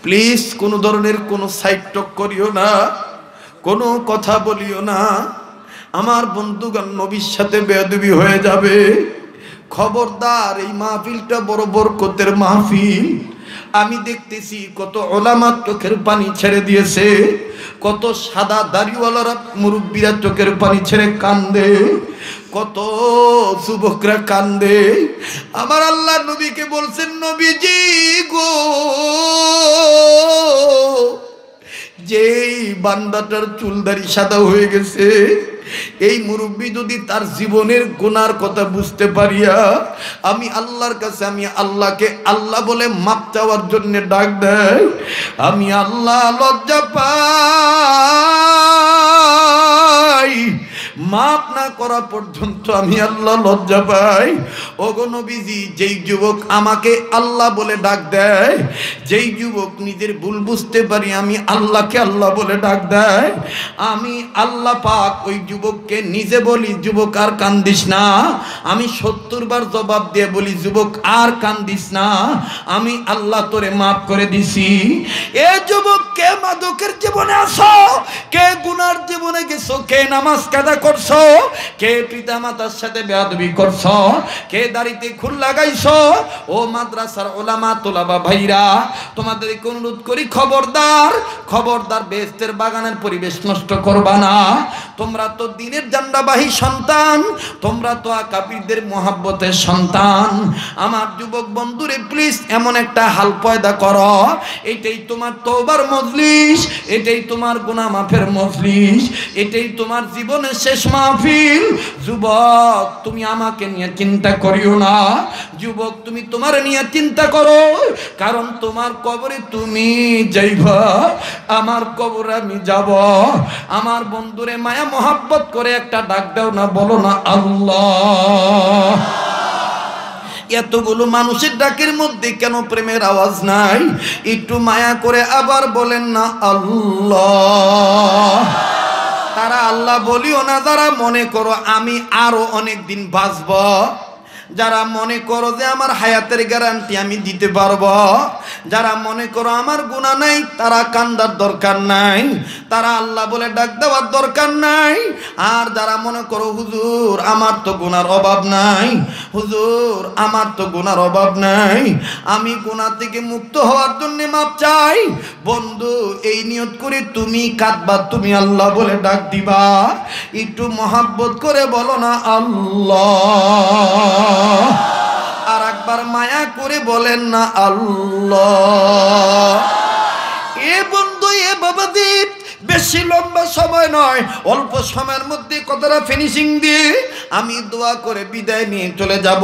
প্লিজ। কোন ধরনের কোনো সাইড টক করিও না, কোনো কথা বলিও না। আমার বন্ধুগণ নবীর সাথে বেয়াদবি হয়ে যাবে। খবরদার, এই মাহফিলটা বড় বরকতের মাহফিল। আমি দেখতেছি কত ওলামা চোখের পানি ছেড়ে দিয়েছে, কত সাদা দাড়িওয়ালারা মুরব্বীরা চোখের পানি ছেড়ে কান্দে, কত যুবকরা কান্দে। আমার আল্লাহ নবীকে বলছেন, নবীজি গো, যেই বান্দাটার চুলদারি সাদা হয়ে গেছে, এই মুরব্বী যদি তার জীবনের গুনার কথা বুঝতে পারিয়া আমি আল্লাহর কাছে, আমি আল্লাহকে আল্লাহ বলে মাপ চাওয়ার জন্য ডাক দেয়, আমি আল্লাহ লজ্জা পাই। মাফ না করা পর্যন্ত আমি আল্লাহ লজ্জা পাই। ওগো নবীজি, যেই যুবক আমাকে আল্লাহ বলে ডাক দেয়, যেই যুবক নিজের ভুল বুঝতে পারি আমি আল্লাহকে আল্লাহ বলে ডাক দেয়, আমি আল্লাহ পাক ওই যুবককে নিজে বলি, যুবক আর কান্দিস না। আমি 70 বার জবাব দিয়ে বলি, যুবক আর কান্দিস না, আমি আল্লাহ তোরে মাফ করে দিছি। এ যুবক, কে মাদকের জীবনে আসো, কে গুনার জীবনে গেছো, কে নামাজ কাজা করছো, কে পিতা মাতার সাথে বেয়াদবি করছো, কে দাড়িতে খুল লাগাইছো, ও মাদ্রাসার ওলামা তোলাবা ভাইরা, তোমাদেরকে অনুরোধ করি, খবরদার খবরদার, বেহেশতের বাগানের পরিবেশ নষ্ট করবা না। তোমরা তো দিনের জান্ডাবাহী সন্তান, তোমরা তো আকাবিরদের মোহাব্বতের সন্তান। আমার যুবক বন্ধুরে প্লিজ এমন একটা হাল পয়দা করো, এটাই তোমার তওবার মজলিস, এটাই তোমার গুনাহ মাফের মজলিস, এটাই তোমার জীবনের শেষ মাহফিল। যুবক, তুমি আমাকে নিয়ে চিন্তা করিও না, যুবক তুমি তোমার নিয়ে চিন্তা করো, কারণ তোমার কবরে তুমি যাইবা, আমার কবরে আমি যাব। আমার বন্ধুরে মায়া মোহাব্বত করে একটা ডাক দাও না, বলো না আল্লাহ। এতগুলো মানুষের ডাকের মধ্যে কেন প্রেমের আওয়াজ নাই? একটু মায়া করে আবার বলেন না আল্লাহ। তারা আল্লাহ বলিও না যারা মনে করো আমি আরো অনেক দিন বাঁচব, যারা মনে করো যে আমার হায়াতের গ্যারান্টি আমি দিতে পারবো, যারা মনে করো আমার গুনাহ নাই, তারা কান্দার দরকার নাই, তারা আল্লাহ বলে ডাক দেওয়ার দরকার নাই। আর যারা মনে করো হুজুর আমার তো গুনার অভাব নাই, হুজুর আমার তো গুনার অভাব নাই, আমি গুনাহ থেকে মুক্ত হওয়ার জন্য মাপ চাই, বন্ধু এই নিয়ত করে তুমি কাঁদবা, তুমি আল্লাহ বলে ডাক দিবা, একটু মহাব্বত করে বলো না আল্লাহ। আর একবার মায়া করে বলেন না আল্লাহ। এ বন্ধু, এ বাবাদীপ, বেশি লম্বা সময় নয়, অল্প সময়ের মধ্যে কথাটা ফিনিশিং দিয়ে আমি দোয়া করে বিদায় নিয়ে চলে যাব।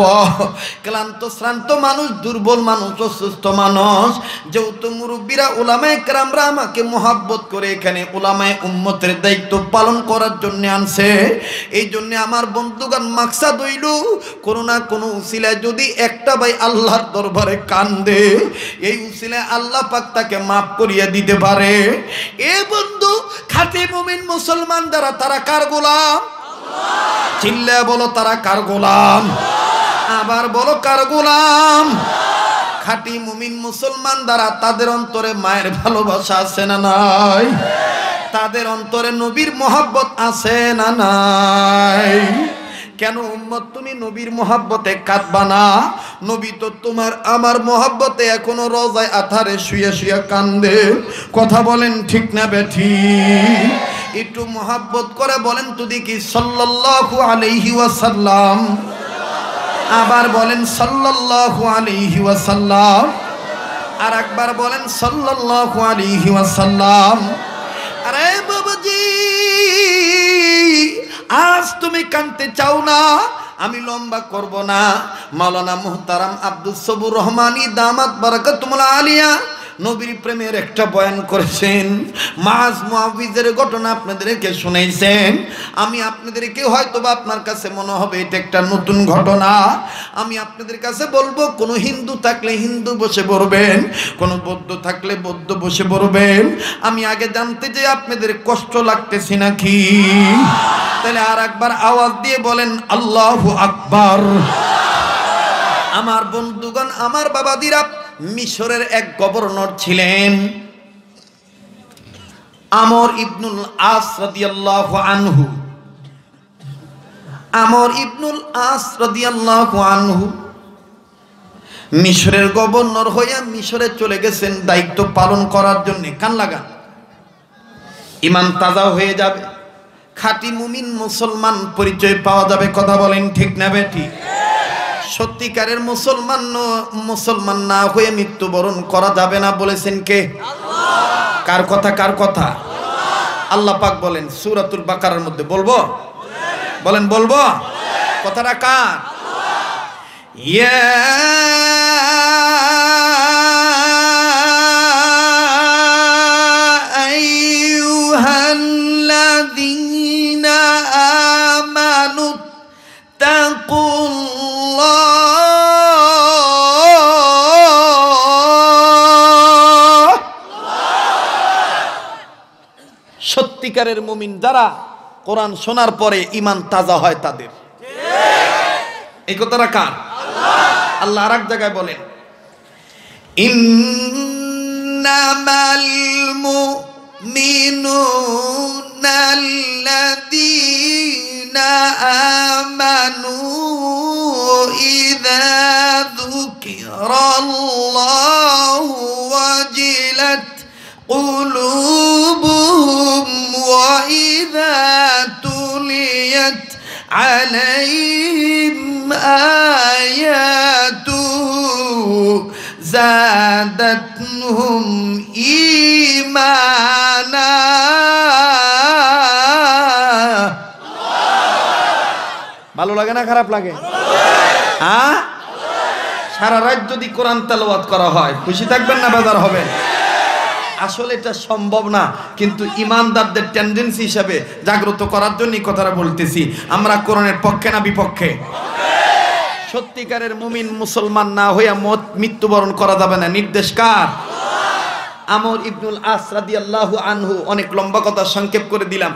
ক্লান্ত শ্রান্ত মানুষ, দুর্বল মানুষ, অসুস্থ মানুষ, যেহেতু মুরব্বীরা উলামায়ে কেরামরা আমাকে মোহাব্বত করে এখানে উলামায়ে উম্মতের দায়িত্ব পালন করার জন্য আনছে, এই জন্য আমার বন্ধুগণ মাকসাদ হইল কোনো না কোনো উসিলায় যদি একটা ভাই আল্লাহর দরবারে কান্দে, এই উসিলায় আল্লাহ পাক তাকে মাফ করিয়ে দিতে পারে। এ বন্ধু, খাঁটি মুমিন মুসলমান যারা, তারা কার গোলাম? চিল্লায়া বলো, তারা কার গোলাম? আবার বলো, কার গোলাম? খাঁটি মুমিন মুসলমান যারা, তাদের অন্তরে মায়ের ভালোবাসা আছে না নাই? তাদের অন্তরে নবীর মোহাব্বত আছে না নাই? কেন উম্মত তুমি নবীর মোহাব্বতে কাঁদবা না? নবী তো তোমার আমার মোহাব্বতে এখনো রওজায় আথারে শুয়ে শুয়ে কান্দে। কথা বলেন ঠিক না বেঠিক? একটু মোহাব্বত করে বলেন তো দেখি সাল্লাল্লাহু আলাইহি ওয়াসাল্লাম। আবার বলেন সাল্লাল্লাহু আলাইহি ওয়াসাল্লাম। আর একবার বলেন সাল্লাল্লাহু আলাইহি ওয়াসাল্লাম। আরে বাবাজি, আজ তুমি কাঁদতে চাও না, আমি লম্বা করব না। মাওলানা মুহতারাম আব্দুস সবুর রহমানী দামাত বারাকাতুল আলিয়া নবীর প্রেমের একটা বয়ান করেছেন, মাজ মুআবিজের ঘটনা আপনাদেরকে শুনাইছেন। আমি আপনাদেরকে হয়তোবা আপনার কাছে মনে হবে এটা একটা নতুন ঘটনা, আমি আপনাদের কাছে বলবো, কোনো হিন্দু থাকলে হিন্দু বসে পড়বেন, কোনো বৌদ্ধ থাকলে বৌদ্ধ বসে পড়বেন। আমি আগে জানতে যে আপনাদের কষ্ট লাগতেছে নাকি? তাহলে আর একবার আওয়াজ দিয়ে বলেন আল্লাহু আকবার। আমার বন্ধুগণ, আমার বাবাদিরা, মিশরের এক গভর্নর ছিলেন আমর ইবনুল আস রাদিয়াল্লাহু আনহু। আমর ইবনুল আস রাদিয়াল্লাহু আনহু মিশরের গভর্নর হইয়া মিশরে চলে গেছেন দায়িত্ব পালন করার জন্য। কান লাগান, ঈমান তাজা হয়ে যাবে, খাঁটি মুমিন মুসলমান পরিচয় পাওয়া যাবে। কথা বলেন ঠিক না বেঠিক? সত্যিকারের মুসলমান না হয়ে মৃত্যুবরণ করা যাবে না বলেছেন কে? আল্লাহ। কার কথা? কার কথা? আল্লাহ পাক বলেন সূরাতুল বাকারার মধ্যে। বলবো? বলেন বলবো? কথাটা কার? ইয়া আইয়ুহাল্লাযীনা সত্যিকারের মুমিন যারা কোরআন শোনার পরে ঈমান তাজা হয় তাদের। এই কথাটা কার? আল্লাহ আর এক জায়গায় বলেন, ইন্নামাল মুমিনুনা আল্লাযীনা আমানু ইযা যুকিরাল্লাহু ওয়াজিলাত قلوبهم وإذا تليت عليهم آياته زادتهم إيمانا ভালো লাগে না খারাপ লাগে? হ্যাঁ, সারা রাত যদি কোরআন তেলাওয়াত করা হয় খুশি থাকবেন না বেজার হবেন? আসলে এটা সম্ভব না, কিন্তু ইমানদারদের টেন্ডেন্সি হিসাবে জাগ্রত করার জন্য কথাটা বলতেছি। আমরা কোরআনের পক্ষে না বিপক্ষে? সত্যিকারের মুমিন মুসলমান না হইয়া মৃত্যুবরণ করা যাবে না। নির্দেশ কার? আমর ইবনুল আস রাদিয়াল্লাহু আনহু। অনেক লম্বা কথা সংক্ষেপ করে দিলাম।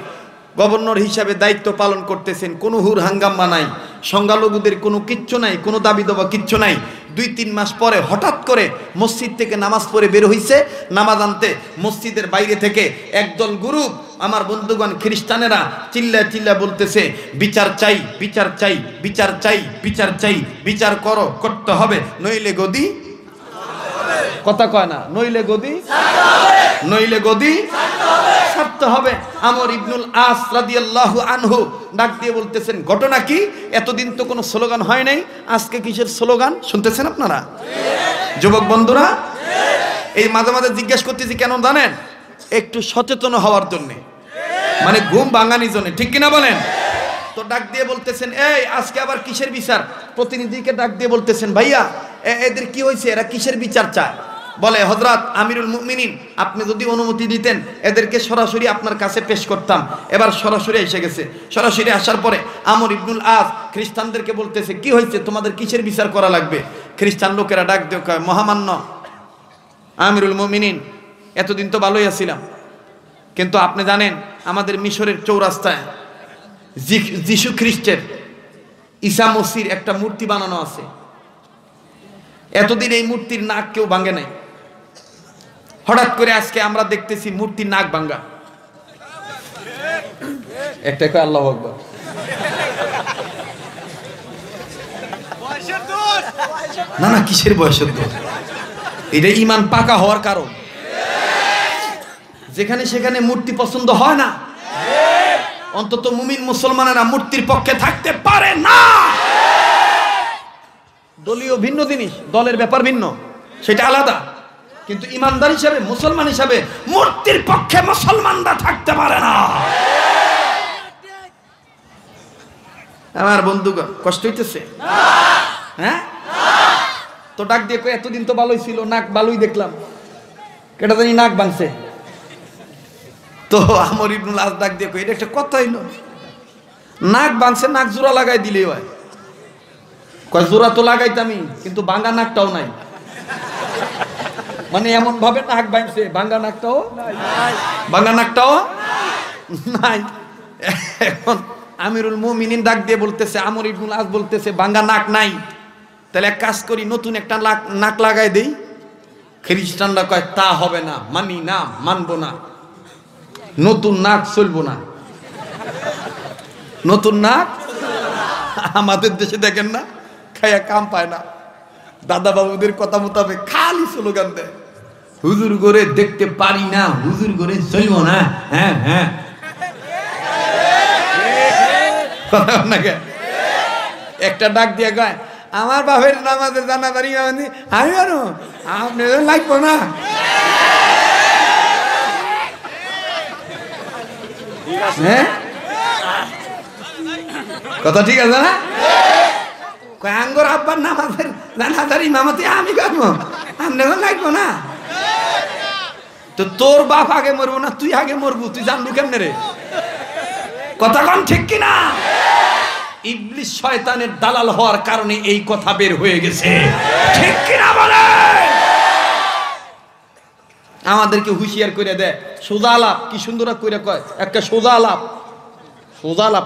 গভর্নর হিসাবে দায়িত্ব পালন করতেছেন, কোনো হুর হাঙ্গামা নাই, সংখ্যালঘুদের কোনো কিচ্ছু নাই, কোনো দাবি দাবা কিচ্ছু নাই। 2-3 মাস পরে হঠাৎ করে মসজিদ থেকে নামাজ পড়ে বের হইছে। নামাজ আনতে মসজিদের বাইরে থেকে একদল গ্রুপ, আমার বন্ধুগণ খ্রিস্টানেরা, চিল্লায় চিল্লায় বলতেছে, বিচার চাই, বিচার চাই, বিচার চাই, বিচার চাই, বিচার করো, করতে হবে, নইলে গদি। কথা কয় না, নইলে গদি, নইলে গদি ছাড়তে হবে। আমর ইবনুল আস রাদিয়াল্লাহু আনহু ডাক দিয়ে বলতেছেন, ঘটনা কি? এতদিন তো কোনো স্লোগান হয় নাই, আজকে কিসের স্লোগান? শুনতেছেন আপনারা যুবক বন্ধুরা? এই মাঝে মাঝে জিজ্ঞেস করতেছি কেন জানেন? একটু সচেতন হওয়ার জন্য, মানে ঘুম ভাঙানির জন্য, ঠিক কিনা বলেন? তো ডাক দিয়ে বলতেছেন, এই আজকে আবার কিসের বিচার? প্রতিনিধিকে ডাক দিয়ে বলতেছেন, ভাইয়া এদের কি হয়েছে, এরা কিসের বিচার চায়? বলে, হযরত আমিরুল মুমিনিন, আপনি যদি অনুমতি দিতেন এদেরকে সরাসরি আপনার কাছে পেশ করতাম। এবার সরাসরি এসে গেছে। সরাসরি আসার পরে আমর ইবনুল আস খ্রিস্টানদেরকে বলতেছে, কি হয়েছে, তোমাদের কিসের বিচার করা লাগবে? খ্রিস্টান লোকেরা ডাক দিয়ে কয়, মহামান্য আমিরুল মুমিনিন, এতদিন তো ভালোই আছিলাম, কিন্তু আপনি জানেন আমাদের মিশরের চৌরাস্তায় যিশু খ্রিস্টের, ঈসা মসির একটা মূর্তি বানানো আছে। এতদিন এই মূর্তির নাক কেউ ভাঙে নাই, হঠাৎ করে আজকে আমরা দেখতেছি মূর্তির নাক ভাঙ্গা। একটা কয় আল্লাহু আকবার। না না, কিসের বয়সের দোষ? এটা ঈমান পাকা হওয়ার কারণ। যেখানে সেখানে মূর্তি পছন্দ হয় না, অন্তত মুমিন মুসলমানেরা মূর্তির পক্ষে থাকতে পারে না। দলীয় ভিন্ন জিনিস, দলের ব্যাপার ভিন্ন, সেটা আলাদা, কিন্তু ইমানদার হিসাবে, মুসলমান হিসাবে মূর্তির পক্ষে মুসলমানরা থাকতে পারে না। আমার বন্ধুগণ কষ্ট হইতেছে? হ্যাঁ, তো ডাক দিয়ে কই, এতদিন তো ভালোই ছিল, নাক ভালোই দেখলাম, কেটা জানি নাক ভাঙছে। তো আমর ইবনুল আস ডাক দিয়ে কই, এটা একটা কথা হইল? নাক ভাঙছে, নাক জোড়া লাগাই দিলে হয়। কয়, জোড়া তো লাগাইতামই, কিন্তু ভাঙা নাকটাও নাই। মানে এমন ভাবে নাক ভাঙছে, ভাঙা নাকটাও ভাঙা নাকটাও নাই। এখন আমিরুল মুমিনিন ডাক দিয়ে বলতেছে, আমর ইবনুল আস বলতেছে, ভাঙা নাক নাই, তাহলে এক কাজ করি, নতুন একটা নাক লাগাই দেই। খ্রিস্টানরা কয়, তা হবে না, মানি না, মানবো না, নতুন নাক চলবো না, নতুন নাক। আমাদের দেশে দেখেন না, খায়া কাম পায় না, দাদা বাবুদের কথা মোতাবেক খালি স্লোগান দেয়, হুজুর করে দেখতে পারি না, হুজুর করে চলবো না। হ্যাঁ হ্যাঁ, একটা ডাক দিয়ে কয়, আমার বাপের নামাজে জানাজানি আমি আরো আপনাদের লাগবো না। হ্যাঁ, কথা ঠিক আছে না? আঙ্গর আব্বার নামাজের জানাজার ইমামতি আমি করবো, আপনাদের লাগবো না। তো তোর বাপ আগে মরবো না তুই আগে মরবো, তুই জানবো কেমনে রে? কথা কন ঠিক কিনা? ইবলিস শয়তানের দালাল হওয়ার কারণে এই কথা বের হয়ে গেছে, ঠিক কিনা বলে? আমার আমাদেরকে হুঁশিয়ার করে দেয় সোজা আলাপ কি সুন্দর করে কয় একটা সোজা আলাপ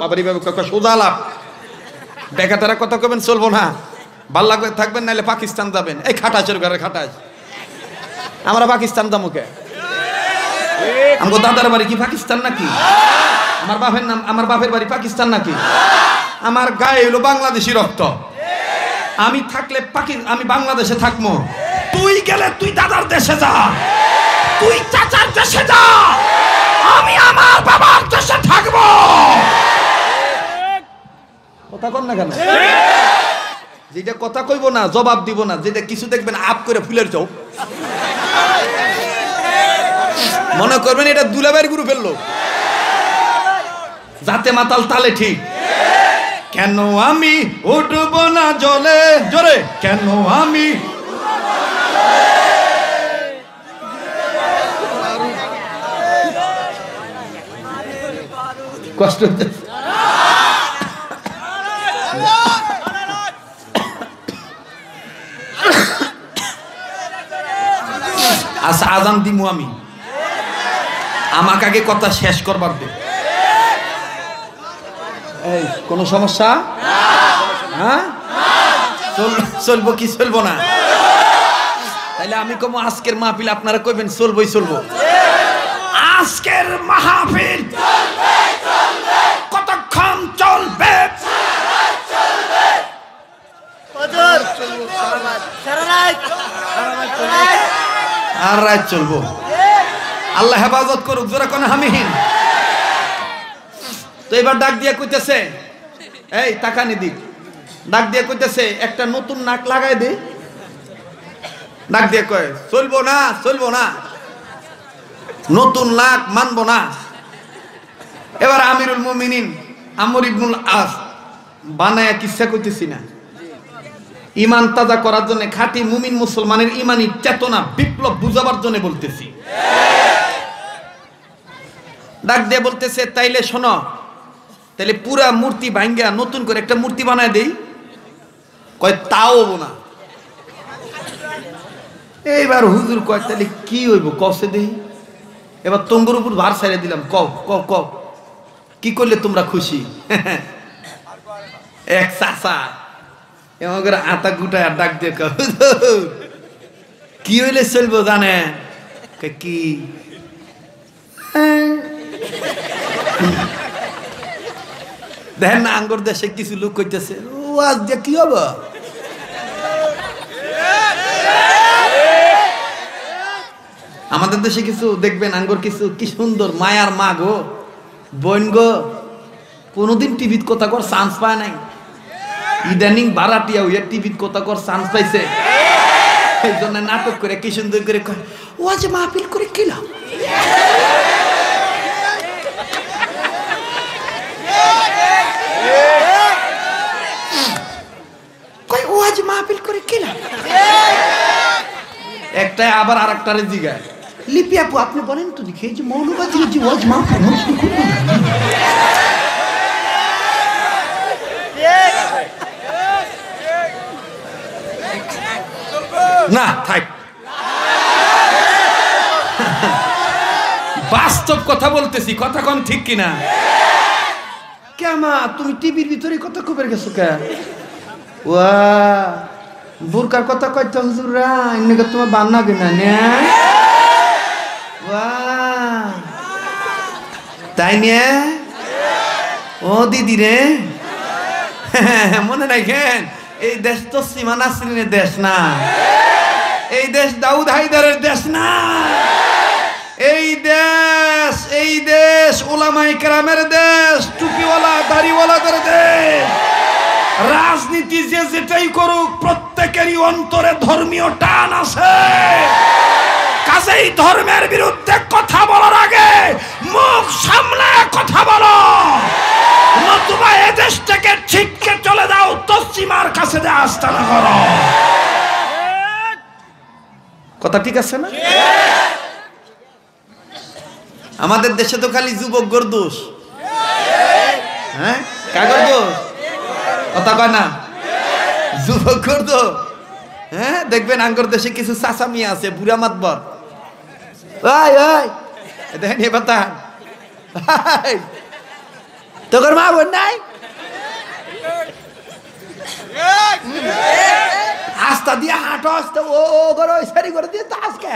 আবার এইভাবে কয় সোজা আলাপ বেকাতারা কথা কবেন চলবো না ভাল লাগবে থাকবেন নাহলে পাকিস্তান যাবেন এই খাটাচের ঘরে খাটাচ আমরা পাকিস্তান যাবো কে আমার দাদার বাড়ি কি পাকিস্তান নাকি আমার বাপের বাড়ি পাকিস্তান নাকি আমার গায়ে হলো বাংলাদেশি রক্ত আমি থাকলে আমি বাংলাদেশে থাকবো তুই গেলে তুই দাদার দেশে যা তুই চাচার দেশে যা আমি আমার বাবার দেশে থাকবো কথা কন না কেন যেটা কথা কইব না জবাব দিব না যেটা কিছু দেখবেন আপ করে ফুলের চোখ মনে করবেন এটা দুলাবের গুরু ফেললো যাতে মাতাল তালে ঠিক কেন আমি উঠব না জলে জোরে কেন আমি কষ্ট আচ্ছা আজান দিমু আমি আমাকে আগে কথা শেষ করবার দে এই কোনো সমস্যা হ্যাঁ চলবো কি চলবো না তাইলে আমি কম আজকের মাহফিল আপনারা কইবেন চলবই চলবো আজকের মাহফিল কতক্ষণ চলবে আর রাত চলবো আল্লাহ হেফাজত করুক জোরে কোন হামিহীন তো এবার ডাক দিয়ে কইতেছে এই তাকানি দিক ডাক দিয়ে কইতেছে একটা নতুন নাক লাগাই দে ডাক দিয়ে কয় চলবো না নতুন নাক মানবো না এবার আমিরুল মুমিনিন আমর ইবনুল আস বানায়া কিচ্ছা কইতেছি না ইমান তাজা করার জন্য খাঁটি মুমিন মুসলমানের ইমানি চেতনা বিপ্লব বুঝাবার জন্য বলতেছি ডাক দিয়ে বলতেছে তাইলে শোনো তাইলে পুরা মূর্তি ভাঙ্গা নতুন করে একটা মূর্তি বানায় দেই কয় তাও হবো না এইবার হুজুর কয় তাহলে কি হইব কসে দেই এবার তোমার উপর ভার ছাড়ে দিলাম কও কি করলে তোমরা খুশি এক চাচা এমন করে আতা গুটায় ডাক দিয়ে কি হইলে চলবো জানে কি দেখেন না আঙ্গুর দেশে কিছু লোক কইতেছে ও আজ দিয়ে কি হবে আমাদের দেশে কিছু দেখবেন আঙ্গুর কিছু কি সুন্দর মায়ার মা গো বোন গো কোনোদিন টিভিত কথা কর চান্স পায় নাই ইদানিং বারাটিয়া হইয়া টিভিত কথা কর চান্স পাইছে এই জন্য নাটক করে কি সুন্দর করে কয় ও আজ মাহফিল করে কিলাম কই ও আজ মাহফিল করে কিলাম একটা আবার আরেকটারে জিগায় লিপি আপু আপনি বলেন তো দেখি এই যে মৌলবাদীর যে ওয়াজ মাহফিল না থাক বাস্তব কথা বলতেছি কথা কোন ঠিক কিনা কেমা তুমি টিভির ভিতরে কথা কবে গেছো কে ওয়া বুরকার কথা কইতে হুজুররা ইন্নেকে তোমার বান্না কিনা নে ওয়া তাই নিয়ে ও দিদি রে মনে রাখেন এই দেশ তো সীমা নাসরিনের দেশ না এই দেশ দাউদ হায়দারের দেশ না এই দেশ উলামায়ে কেরামের দেশ টুপিওয়ালা দাড়িওয়ালাদের দেশ রাজনীতি যে যেটাই করুক প্রত্যেকেরই অন্তরে ধর্মীয় টান আছে কাজেই ধর্মের বিরুদ্ধে কথা বলার আগে মুখ সামলে কথা বলো নতুবা এ দেশ থেকে ছিটকে চলে যাও তসলিমার কাছে যে আস্তানা করো কথা ঠিক আছে না আমাদের দেশে তো খালি যুবকদের দোষ হ্যাঁ কাগর দোষ কথা কয় না যুবকদের দোষ হ্যাঁ দেখবেন আঙ্গর দেশে কিছু চাচা মিয়া আছে বুড়া মাতবর ওই ওই দেখেন এবার তা তোর মা বোন নাই আস্তা দিয়ে হাঁটো আস্তে ও করে ওই সারি করে দিয়ে আজকে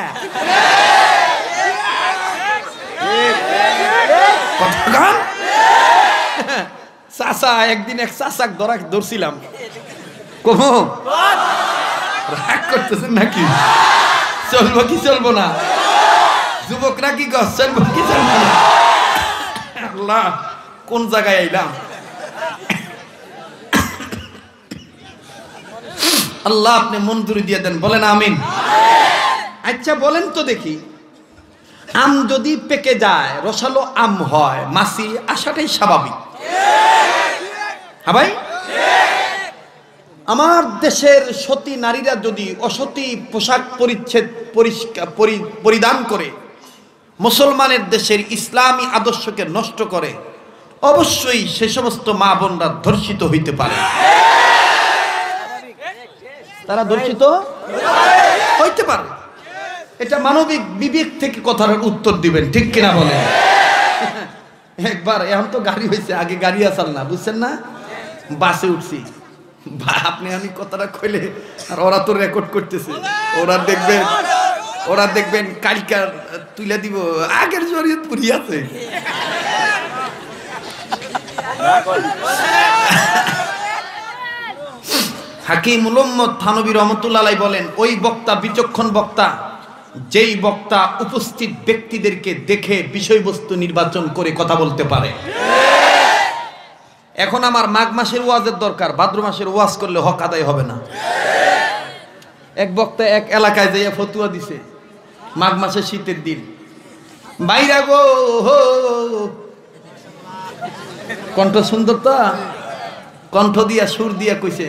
চাচা একদিন এক চাচাক ধরছিলাম কমো রাগ করতেছেন নাকি চলবো কি চলবো না যুবকরা কি কর চলবো কি চলবো না আল্লাহ কোন জায়গায় আইলাম আল্লাহ আপনি মঞ্জুরি দিয়ে দেন বলেন আমিন আচ্ছা বলেন তো দেখি আম যদি পেকে যায় রসালো আম হয় মাছি আসাটাই স্বাভাবিক হ্যাঁ ভাই আমার দেশের সতী নারীরা যদি অসতী পোশাক পরিচ্ছেদ পরিধান করে মুসলমানের দেশের ইসলামী আদর্শকে নষ্ট করে অবশ্যই সে সমস্ত মা বোনরা ধর্ষিত হইতে পারে তারা ধর্ষিত হইতে পারে এটা মানবিক বিবেক থেকে কথার উত্তর দিবেন ঠিক কিনা বলেন একবার এখন তো গাড়ি হয়েছে আগে গাড়ি আসাল না বুঝছেন না বাসে উঠছি আপনি আমি কথাটা কইলে আর ওরা তো রেকর্ড করতেছে ওরা দেখবেন কালকার তুলে দিব আগের জড়িয়ে পুরি আছে হাকিম উম্মত থানবী রহমাতুল্লাহ আলাইহি বলেন ওই বক্তা বিচক্ষণ বক্তা যেই বক্তা উপস্থিত ব্যক্তিদেরকে দেখে বিষয়বস্তু নির্বাচন করে কথা বলতে পারে এখন আমার মাঘ মাসের ওয়াজের দরকার ভাদ্র মাসের ওয়াজ করলে হক আদায় হবে না এক বক্তা এক এলাকায় যাইয়া ফতুয়া দিছে মাঘ মাসের শীতের দিন বাইরা গো কণ্ঠ সুন্দর তো কণ্ঠ দিয়া সুর দিয়া কইছে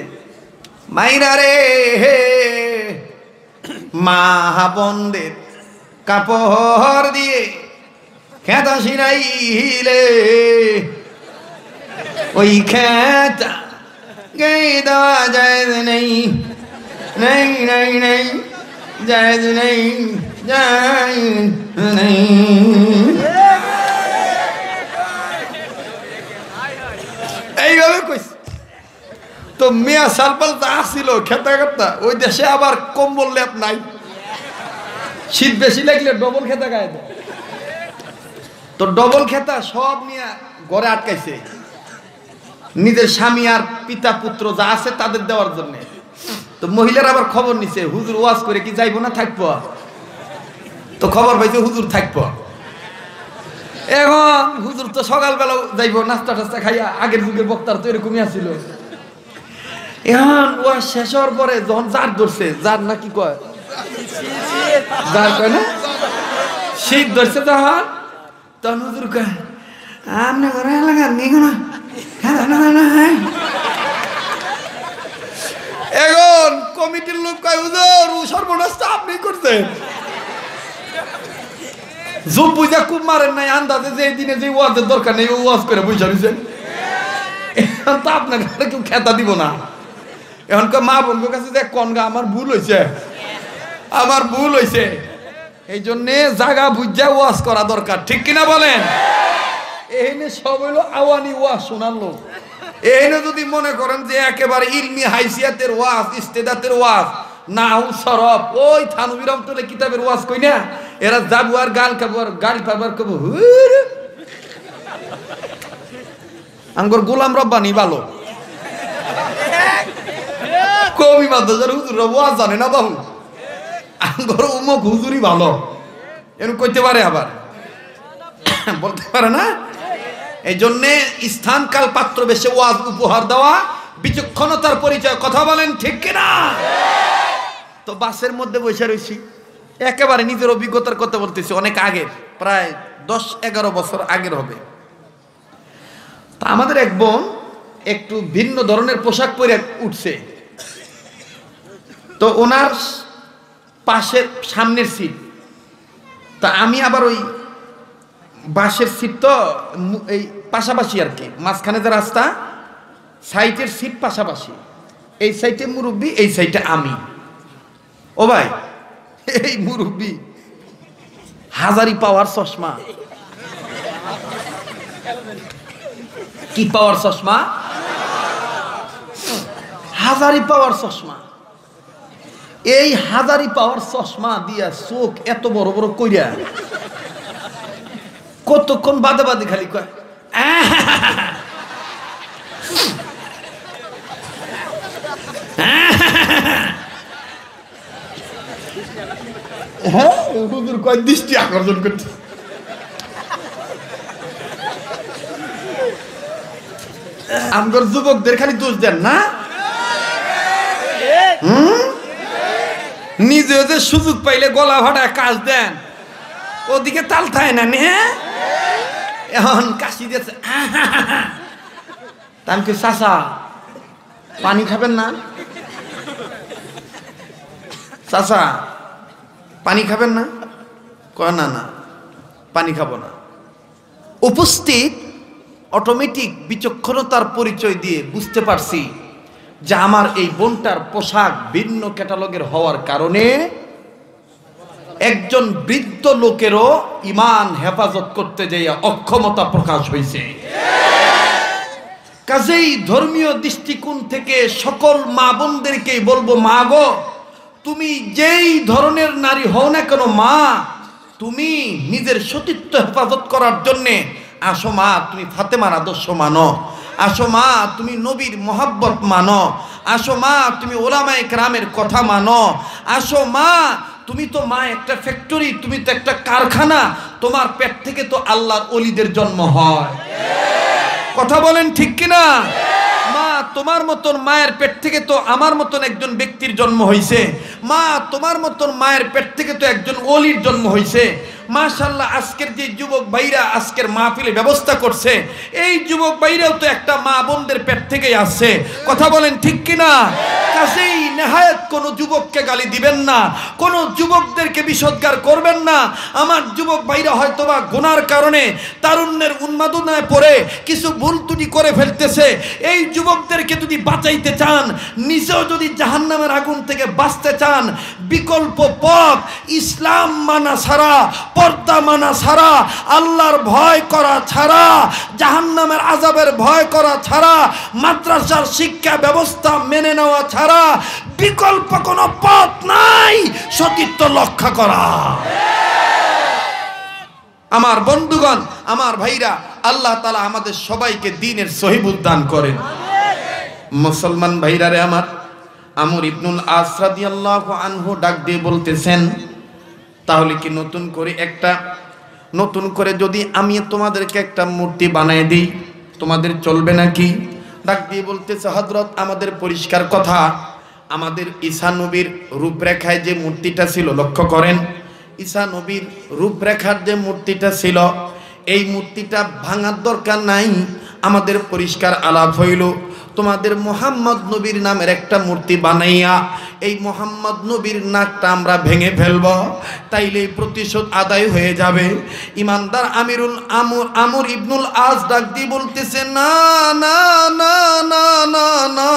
মাইরা রে মা বোনদের কাপড় দিয়ে খেতা সিরাইলে ওই খেতা গে দেওয়া যায় নেই নেই নেই নেই যায় নেই যায় নেই এইভাবে কইছে তো মিয়া সালপাল তা আসছিল খেতা খেতা ওই দেশে আবার কম্বল লেপ নাই শীত বেশি লাগলে ডবল খেতা গায়ে দেয় তো ডবল খেতা সব নিয়ে ঘরে আটকাইছে নিজের স্বামী আর পিতা পুত্র যা আছে তাদের দেওয়ার জন্য তো মহিলার আবার খবর নিছে হুজুর ওয়াজ করে কি যাইবো না থাকবো তো খবর পাইছে হুজুর থাকবো এখন হুজুর তো সকালবেলা যাইবো নাস্তা টাস্তা খাইয়া আগের যুগের বক্তার তো এরকমই আছিল এখন ওয়াজ শেষ হওয়ার পরে যখন জার ধরছে জার নাকি কয় জার কয় না শীত ধরছে তখন হুজুর কয় আপনি ঘরে এলাকার নেই না এখন কমিটির লোক কয় হুজুর সর্বনাশটা আপনি করছেন জুম বুঝা খুব মারেন নাই আন্দাজে যে দিনে যে ওয়াজের দরকার নেই ও ওয়াজ করে বুঝা নিছেন এখন তো আপনার ঘরে কেউ খেতা দিব না এখন মা বন্ধুর কাছে যে কনগা আমার ভুল হয়েছে এই জন্যে জায়গা বুঝা ওয়াজ করা দরকার ঠিক কিনা বলেন এখানে সব হইলো আওয়ানি ওয়াজ শোনার লোক এখানে যদি মনে করেন যে একেবারে ইলমি হাইসিয়াতের ওয়াজ ইস্তেদাতের ওয়াজ নাহু সরব ওই থানবী রহমাতুল্লাহ কিতাবের ওয়াজ কই না এরা যাবো আর গাল খাবো আর গাল পাবার কব আঙ্গর গোলাম রব্বানি ভালো কবি মাদ্রাসার হুজুর ওয়াজ জানে না বাবু আঙ্গর উমক হুজুরই ভালো এরকম কইতে পারে আবার বলতে পারে না এই জন্যে স্থান কাল পাত্র বেশে ওয়াজ উপহার দেওয়া বিচক্ষণতার পরিচয় কথা বলেন ঠিক কিনা তো বাসের মধ্যে বসে রয়েছি একেবারে নিজের অভিজ্ঞতার কথা বলতেছি অনেক আগের প্রায় 10-11 বছর আগের হবে তা আমাদের এক বোন একটু ভিন্ন ধরনের পোশাক পরে উঠছে তো ওনার পাশের সামনের সিট তা আমি আবার ওই বাসের সিট তো এই পাশাপাশি আর কি মাঝখানে যে রাস্তা সাইটের সিট পাশাপাশি এই সাইটে মুরব্বি এই সাইটে আমি ও ভাই এই মুরব্বি হাজারি পাওয়ার চশমা। কি পাওয়ার চশমা? হাজারি পাওয়ার চশমা। এই হাজারি পাওয়ার চশমা দিয়া চোখ এত বড় বড় কইরা কতক্ষণ বাদে বাদে খালি কয় হ্যাঁ, হুজুর কয় দৃষ্টি আকর্ষণ করতে। আমগর যুবকদের খালি দোষ দেন না? নিজে যে সুযোগ পাইলে গলা ভাড়া কাজ দেন, ওদিকে তাল থায় না নে। এখন কাশি দিয়েছে, তাম কি চাচা পানি খাবেন না? চাচা পানি খাবেন না? কয় না না, পানি খাবো না। উপস্থিত অটোমেটিক বিচক্ষণতার পরিচয় দিয়ে বুঝতে পারছি যে আমার এই বোনটার পোশাক ভিন্ন ক্যাটালগের হওয়ার কারণে একজন বৃদ্ধ লোকেরও ঈমান হেফাজত করতে যাইয়া অক্ষমতা প্রকাশ হয়েছে। কাজেই ধর্মীয় দৃষ্টিকোণ থেকে সকল মা বোনদেরকেই বলবো, মা গো, তুমি যেই ধরনের নারী হও না কেন মা, তুমি নিজের সতীত্ব হেফাজত করার জন্যে আসো মা, তুমি ফাতেমার আদর্শ মানো। আসো মা, তুমি নবীর মোহাব্বত মানো। আসো মা, তুমি ওলামায়ে কেরামের কথা মানো। আসো মা, তুমি তো মা একটা ফ্যাক্টরি, তুমি তো একটা কারখানা, তোমার পেট থেকে তো আল্লাহর ওলিদের জন্ম হয়। কথা বলেন ঠিক কিনা? মা, তোমার মতন মায়ের পেট থেকে তো আমার মতন একজন ব্যক্তির জন্ম হয়েছে। মা, তোমার মতন মায়ের পেট থেকে তো একজন ওলির জন্ম হয়েছে। মাশাআল্লাহ, আজকের যে যুবক ভাইরা আজকের মাহফিলে ব্যবস্থা করছে, এই যুবক ভাইরাও তো একটা মা বোনদের পেট থেকেই আসছে। কথা বলেন ঠিক কিনা? কাজেই নেহায়েত কোনো যুবককে গালি দিবেন না, কোনো যুবকদেরকে বিষোদ্গার করবেন না। আমার যুবক ভাইরা হয়তোবা গুনার কারণে তারুণ্যের উন্মাদনায় পড়ে কিছু ভুল ত্রুটি করে ফেলতেছে। এই যুবকদেরকে যদি বাঁচাইতে চান, নিজেও যদি জাহান্নামের আগুন থেকে বাঁচতে চান, বিকল্প পথ ইসলাম মানা ছাড়া, পর্দা মানা ছাড়া, আল্লাহর ভয় করা ছাড়া, জাহান্নামের আযাবের ভয় করা ছাড়া, মাদ্রাসার শিক্ষা ব্যবস্থা মেনে নেওয়া ছাড়া বিকল্প কোনো পথ নাই সতীত্ব রক্ষা করা। আমার বন্ধুগণ, আমার ভাইরা, আল্লাহ তাআলা আমাদের সবাইকে দ্বীনের সহিবুল দান করেন। মুসলমান ভাইরা রে আমার, আমর ইবনুল আস রাদিয়াল্লাহু আনহু ডাক দিয়ে বলতেছেন, তাহলে কি নতুন করে যদি আমি তোমাদেরকে একটা মূর্তি বানায় দিই, তোমাদের চলবে নাকি? ডাক দিয়ে বলতেছে, হযরত, আমাদের পরিষ্কার কথা, আমাদের ঈসা নবীর রূপরেখায় যে মূর্তিটা ছিল, লক্ষ্য করেন, ঈসা নবীর রূপরেখার যে মূর্তিটা ছিল, এই মূর্তিটা ভাঙার দরকার নাই। আমাদের পরিষ্কার আলাপ হইল, তোমাদের মোহাম্মদ নবীর নামের একটা মূর্তি বানাইয়া এই মোহাম্মদ নবীর নাকটা আমরা ভেঙে ফেলব, তাইলে প্রতিশোধ আদায় হয়ে যাবে। ইমানদার আমর ইবনুল আস ডাক দিয়ে বলতেছে, না না না না না না,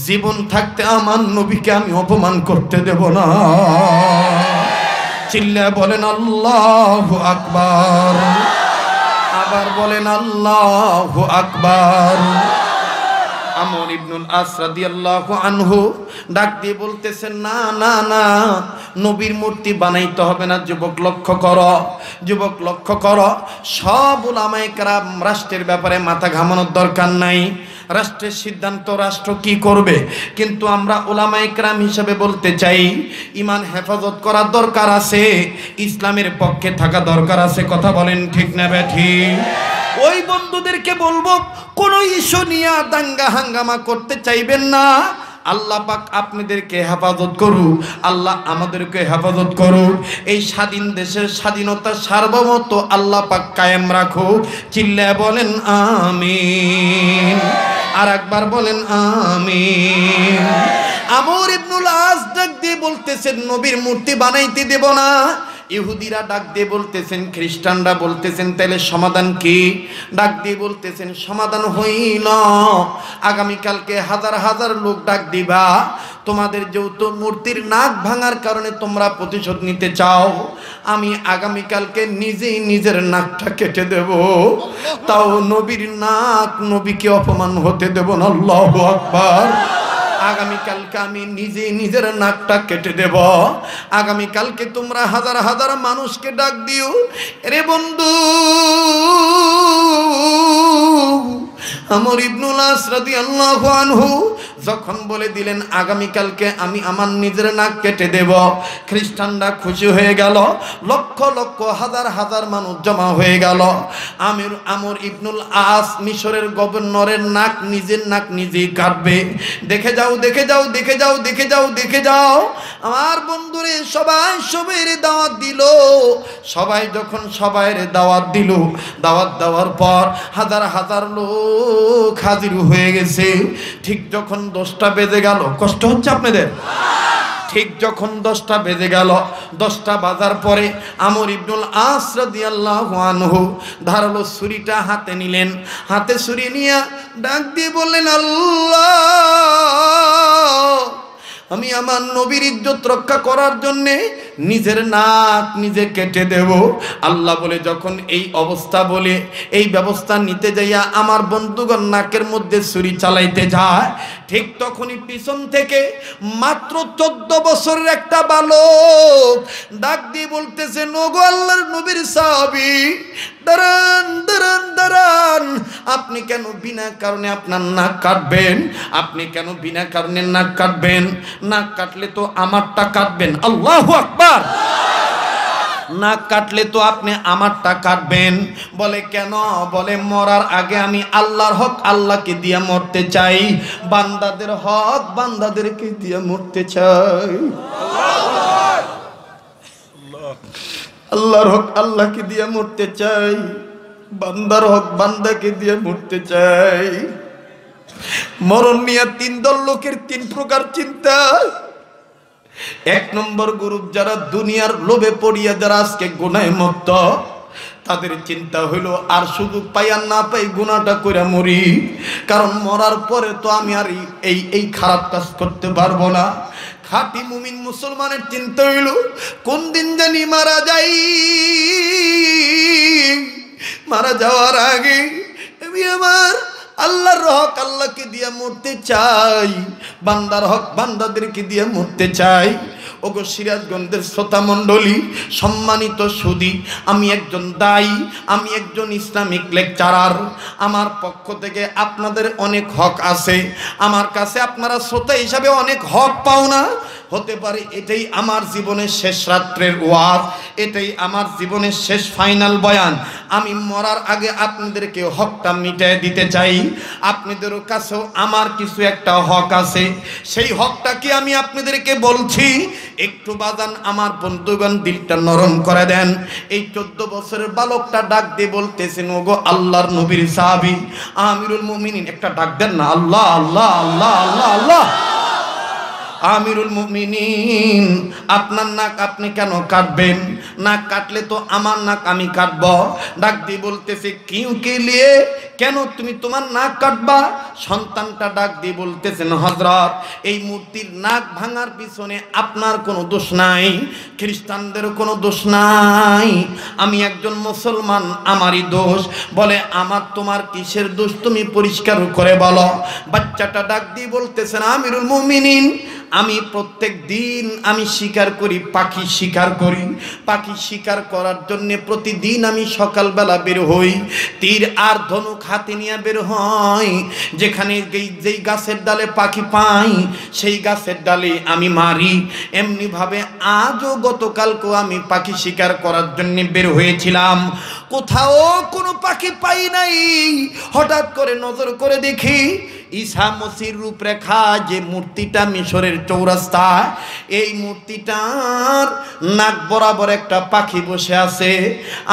জীবন থাকতে আমার নবীকে আমি অপমান করতে দেব না। চিল্লায় বলেন আল্লাহু আকবার, আবার বলেন আল্লাহু আকবার। আমর ইবনুল আস রাদিয়াল্লাহু আনহু ডাক দিয়ে বলতেছেন, না না না, নবীর মূর্তি বানাইতে হবে না। যুবক লক্ষ্য করো, যুবক লক্ষ্য করো, সব উলামায়ে কেরাম রাষ্ট্রের ব্যাপারে মাথা ঘামানোর দরকার নাই। রাষ্ট্রের সিদ্ধান্ত রাষ্ট্র কি করবে, কিন্তু আমরা উলামায়ে কেরাম হিসেবে বলতে চাই, ঈমান হেফাজত করার দরকার আছে, ইসলামের পক্ষে থাকা দরকার আছে। কথা বলেন ঠিক না বেঠিক? ওই বন্ধুদেরকে বলবো, কোন ইস্যু নিয়ে দাঙ্গা হাঙ্গামা করতে চাইবেন না। আল্লাহ পাক আপনাদেরকে হেফাজত করুক, আল্লাহ আমাদেরকে হেফাজত করুক। এই স্বাধীন দেশের স্বাধীনতা সার্বভৌমত্ব আল্লাহ পাক কায়েম রাখুক। চিল্লায় বলেন আমিন, আর একবার বলেন আমিন। আমর ইবনুল আস ডাক দিয়ে বলতেছেন, নবীর মূর্তি বানাইতে দেব না। ইহুদিরা ডাক দিয়ে বলতেছেন, খ্রিস্টানরা বলতেছেন, তাহলে সমাধান কি? ডাক দিয়ে বলতেছেন, সমাধান হইল আগামীকালকে হাজার হাজার লোক ডাক দিবা, তোমাদের যেহেতু মূর্তির নাক ভাঙার কারণে তোমরা প্রতিশোধ নিতে চাও, আমি আগামীকালকে নিজেই নিজের নাকটা কেটে দেব, তাও নবীর নাক, নবীকে অপমান হতে দেব না। আল্লাহু আকবার। আগামীকালকে আমি নিজেই নিজের নাকটা কেটে দেব। আগামীকালকে তোমরা হাজার হাজার মানুষকে ডাক দিও, রে বন্ধু আমর ইবনুল আস রাদিয়াল্লাহু আনহু যখন বলে দিলেন আগামীকালকে আমি আমার নিজের নাক কেটে দেব, খ্রিস্টানরা খুশি হয়ে গেল, লক্ষ লক্ষ হাজার হাজার মানুষ জমা হয়ে গেল। আমর ইবনুল আস মিশরের গভর্নরের নাক, নিজের নাক নিজেই কাটবে। দেখে যাও, দেখে যাও, দেখে যাও, দেখে যাও, দেখে যাও। আমার বন্ধুরে সবাই সবাইরে দাওয়াত দিল। সবাই যখন সবাইরে দাওয়াত দিল, দাওয়াত দেওয়ার পর হাজার হাজার লোক হাজির হয়ে গেছে। ঠিক যখন 10টা বেজে গেল, কষ্ট হচ্ছে আপনাদের? ঠিক যখন 10টা বেজে গেল, 10টা বাজার পরে আমর ইবনুল আস রাদিয়াল্লাহু আনহু ধারালো ছুরিটা হাতে নিলেন। হাতে ছুরি নিয়ে ডাক দিয়ে বললেন, আল্লাহ, আমি আমার নবীর ইজ্জত রক্ষা করার জন্যে নিজের নাক নিজে কেটে দেব। আল্লাহ বলে যখন এই অবস্থা বলে এই ব্যবস্থা নিতে যাইয়া আমার বন্ধুগণ নাকের মধ্যে ছুরি চালাইতে যায়, ঠিক তখনই পিছন থেকে মাত্র 14 বছরের একটা বালক ডাক দিয়ে বলতেছে, ওগো আল্লাহর নবীর সাহাবী, দাঁড়ান দাঁড়ান দাঁড়ান, আপনি কেন বিনা কারণে আপনার নাক কাটবেন? আপনি কেন বিনা কারণে নাক কাটবেন? নাক কাটলে তো আমারটা কাটবেন। আল্লাহু আকবার। নাক কাটলে তো আপনি আমারটা কাটবেন। বলে কেন? বলে মরার আগে আমি আল্লাহর হক আল্লাহকে দিয়ে মরতে চাই, বান্দাদের হক বান্দাদেরকে দিয়ে মরতে চাই। আল্লাহর হক আল্লাহকে দিয়ে মরতে চাই, বান্দার হক বান্দাকে দিয়ে মরতে চাই। মরণ নিয়ে 3 দল লোকের 3 প্রকার চিন্তা। 1 নম্বর গ্রুপ যারা দুনিয়ার লোভে পড়িয়া যারা আজকে গুনাহে মত্ত, তাদের চিন্তা হইলো আর সুযোগ পাই আর না পাই গুনাহটা কইরা মরি, কারণ মরার পরে তো আমি আর এই খারাপ কাজ করতে পারবো না। খাঁটি মুমিন মুসলমানের চিন্তা হইল কোন দিন জানি মারা যাই, মারা যাওয়ার আগে আমি আমার আল্লাহর হক আল্লাহকে দিয়ে মরতে চাই, বান্দার হক বান্দাদেরকে দিয়ে মরতে চাই। ওগো সিরাজগঞ্জের শ্রোতা মণ্ডলী, সম্মানিত সুধী, আমি একজন দায়ী, আমি একজন ইসলামিক লেকচারার। আমার পক্ষ থেকে আপনাদের অনেক হক আছে, আমার কাছে আপনারা শ্রোতা হিসাবে অনেক হক পাও না। হতে পারে এটাই আমার জীবনের শেষ রাত্রের ওয়াজ, এটাই আমার জীবনের শেষ ফাইনাল বয়ান। আমি মরার আগে আপনাদেরকে হকটা মিটিয়ে দিতে চাই। আপনাদেরও কাছেও আমার কিছু একটা হক আছে, সেই হকটা কি আমি আপনাদেরকে বলছি। একটু বাজান আমার বন্ধুগণ দিলটা নরম করে দেন। এই 14 বছরের বালকটা ডাক দিয়ে বলতেছেন, ওগো আল্লাহর নবীর সাহাবী আমিরুল মুমিনিন, একটা ডাক দেন না, আল্লাহ আল্লাহ আল্লাহ আল্লাহ আল্লাহ। আমিরুল মুমিনিন, আপনার নাক আপনি কেন কাটবেন? নাক কাটলে তো আমার নাক আমি কাটব। ডাক দিয়ে বলতেছে, কিউ কে লিয়ে, কেন তুমি তোমার নাক কাটবা? সন্তানটা ডাক দিয়ে বলতেছেন, হযরত, এই মূর্তির নাক ভাঙার পিছনে আপনার কোনো দোষ নাই, খ্রিস্টানদের কোনো দোষ নাই, আমি একজন মুসলমান, আমারই দোষ। বলে আমার তোমার কিসের দোষ, তুমি পরিষ্কার করে বলো। বাচ্চাটা ডাক দিয়ে বলতেছেন, আমিরুল মুমিনিন, আমি প্রত্যেক দিন আমি শিকার করি, পাখি শিকার করি। পাখি শিকার করার জন্য প্রতিদিন আমি সকালবেলা বের হই, তীর আর ধনুক হাতে নিয়ে বের হই। যেখানে যেই গাছের ডালে পাখি পাই সেই গাছের ডালে আমি মারি। এমনিভাবে আজও গতকালকেও আমি পাখি শিকার করার জন্য বের হয়েছিলাম, কোথাও কোনো পাখি পাই নাই। হঠাৎ করে নজর করে দেখি ঈসা মসির রূপরেখা যে মূর্তিটা মিশরের চৌরাস্তায়, এই মূর্তিটার নাক বরাবর একটা পাখি বসে আছে।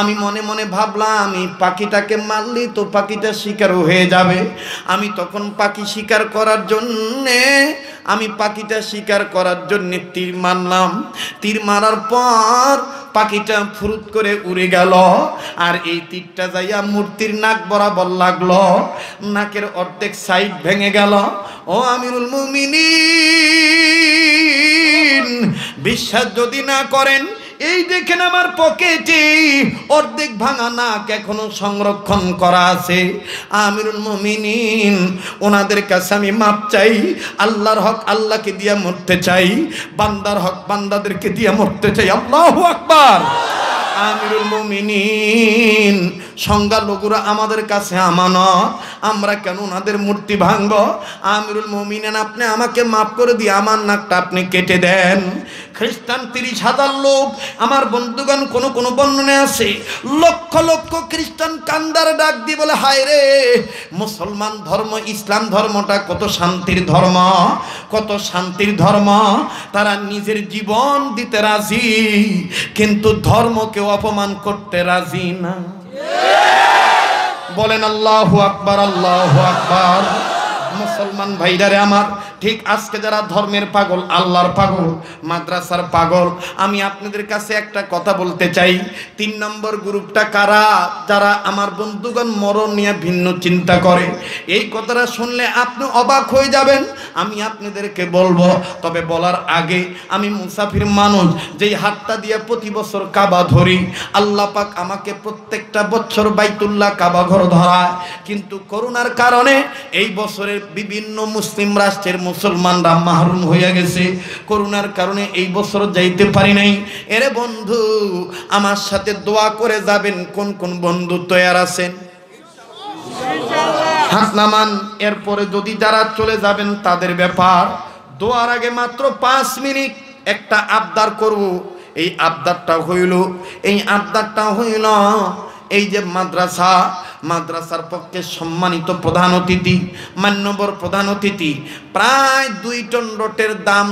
আমি মনে মনে ভাবলাম এই পাখিটাকে মারলে তো পাখিটা শিকার হয়ে যাবে। আমি তখন পাখি শিকার করার জন্যে তীর মারলাম। তীর মারার পর পাখিটা ফুরুত করে উড়ে গেল, আর এই তীরটা যাইয়া মূর্তির নাক বরাবর লাগলো, নাকের অর্ধেক সাইড ভেঙে গেল। ও আমিরুল মুমিনিন, বিশ্বাস যদি না করেন, এই দেখেন আমার পকেটে অর্ধেক ভাঙা নাক এখনো সংরক্ষণ করা আছে। আমিরুল মুমিনিন, ওনাদের কাছে আমি মাপ চাই। আল্লাহর হক আল্লাহকে দিয়া মরতে চাই, বান্দার হক বান্দাদেরকে দিয়া মরতে চাই। আল্লাহু আকবার। আমিরুল মুমিনিন, সংখ্যালঘুরা আমাদের কাছে আমানত, আমরা কেন ওনাদের মূর্তি ভাঙব? আমিরুল মুমিনিন, আপনি আমাকে মাফ করে দিয়ে আমার নাকটা আপনি কেটে দেন। খ্রিস্টান 30,000 লোক, আমার বন্ধুগণ কোন বর্ণনায় আছে লক্ষ লক্ষ খ্রিস্টান কান্দার ডাক দিয়ে বলে, হায় রে, মুসলমান ধর্ম, ইসলাম ধর্মটা কত শান্তির ধর্ম, কত শান্তির ধর্ম। তারা নিজের জীবন দিতে রাজি, কিন্তু ধর্মকে অপমান করতে রাজি না। বলেন আল্লাহু আকবার, আল্লাহু আকবার। মুসলমান ভাইরারে আমার, ঠিক আজকে যারা ধর্মের পাগল, আল্লাহর পাগল, মাদ্রাসার পাগল, আমি আপনাদের কাছে একটা কথা বলতে চাই। 3 নম্বর গ্রুপটা কারা? যারা আমার বন্ধুগণ মরণ নিয়ে ভিন্ন চিন্তা করে। এই কথাটা শুনলে আপনি অবাক হয়ে যাবেন, আমি আপনাদেরকে বলবো। তবে বলার আগে, আমি মুসাফির মানুষ, যেই হাতটা দিয়ে প্রতি বছর কাবা ধরি। আল্লাহ পাক আমাকে প্রত্যেকটা বছর বাইতুল্লাহ কাবা ঘর ধরায়, কিন্তু করোনার কারণে এই বছরের বিভিন্ন মুসলিম রাষ্ট্রের মুসলমানরা মাহরুম হয়ে গেছে। করোনার কারণে এই বছর যাইতে পারি নাই। এরে বন্ধু, আমার সাথে দোয়া করে যাবেন। কোন কোন বন্ধু তৈয়ার আছেন? হাত নামান। এরপরে যদি যারা চলে যাবেন তাদের ব্যাপার। দোয়ার আগে মাত্র 5 মিনিট একটা আবদার করব। এই আবদারটা হইল এই যে মাদ্রাসার পক্ষে সম্মানিত প্রধান অতিথি, মান্যবর প্রধান অতিথি, প্রায় 2 টন রোটের দাম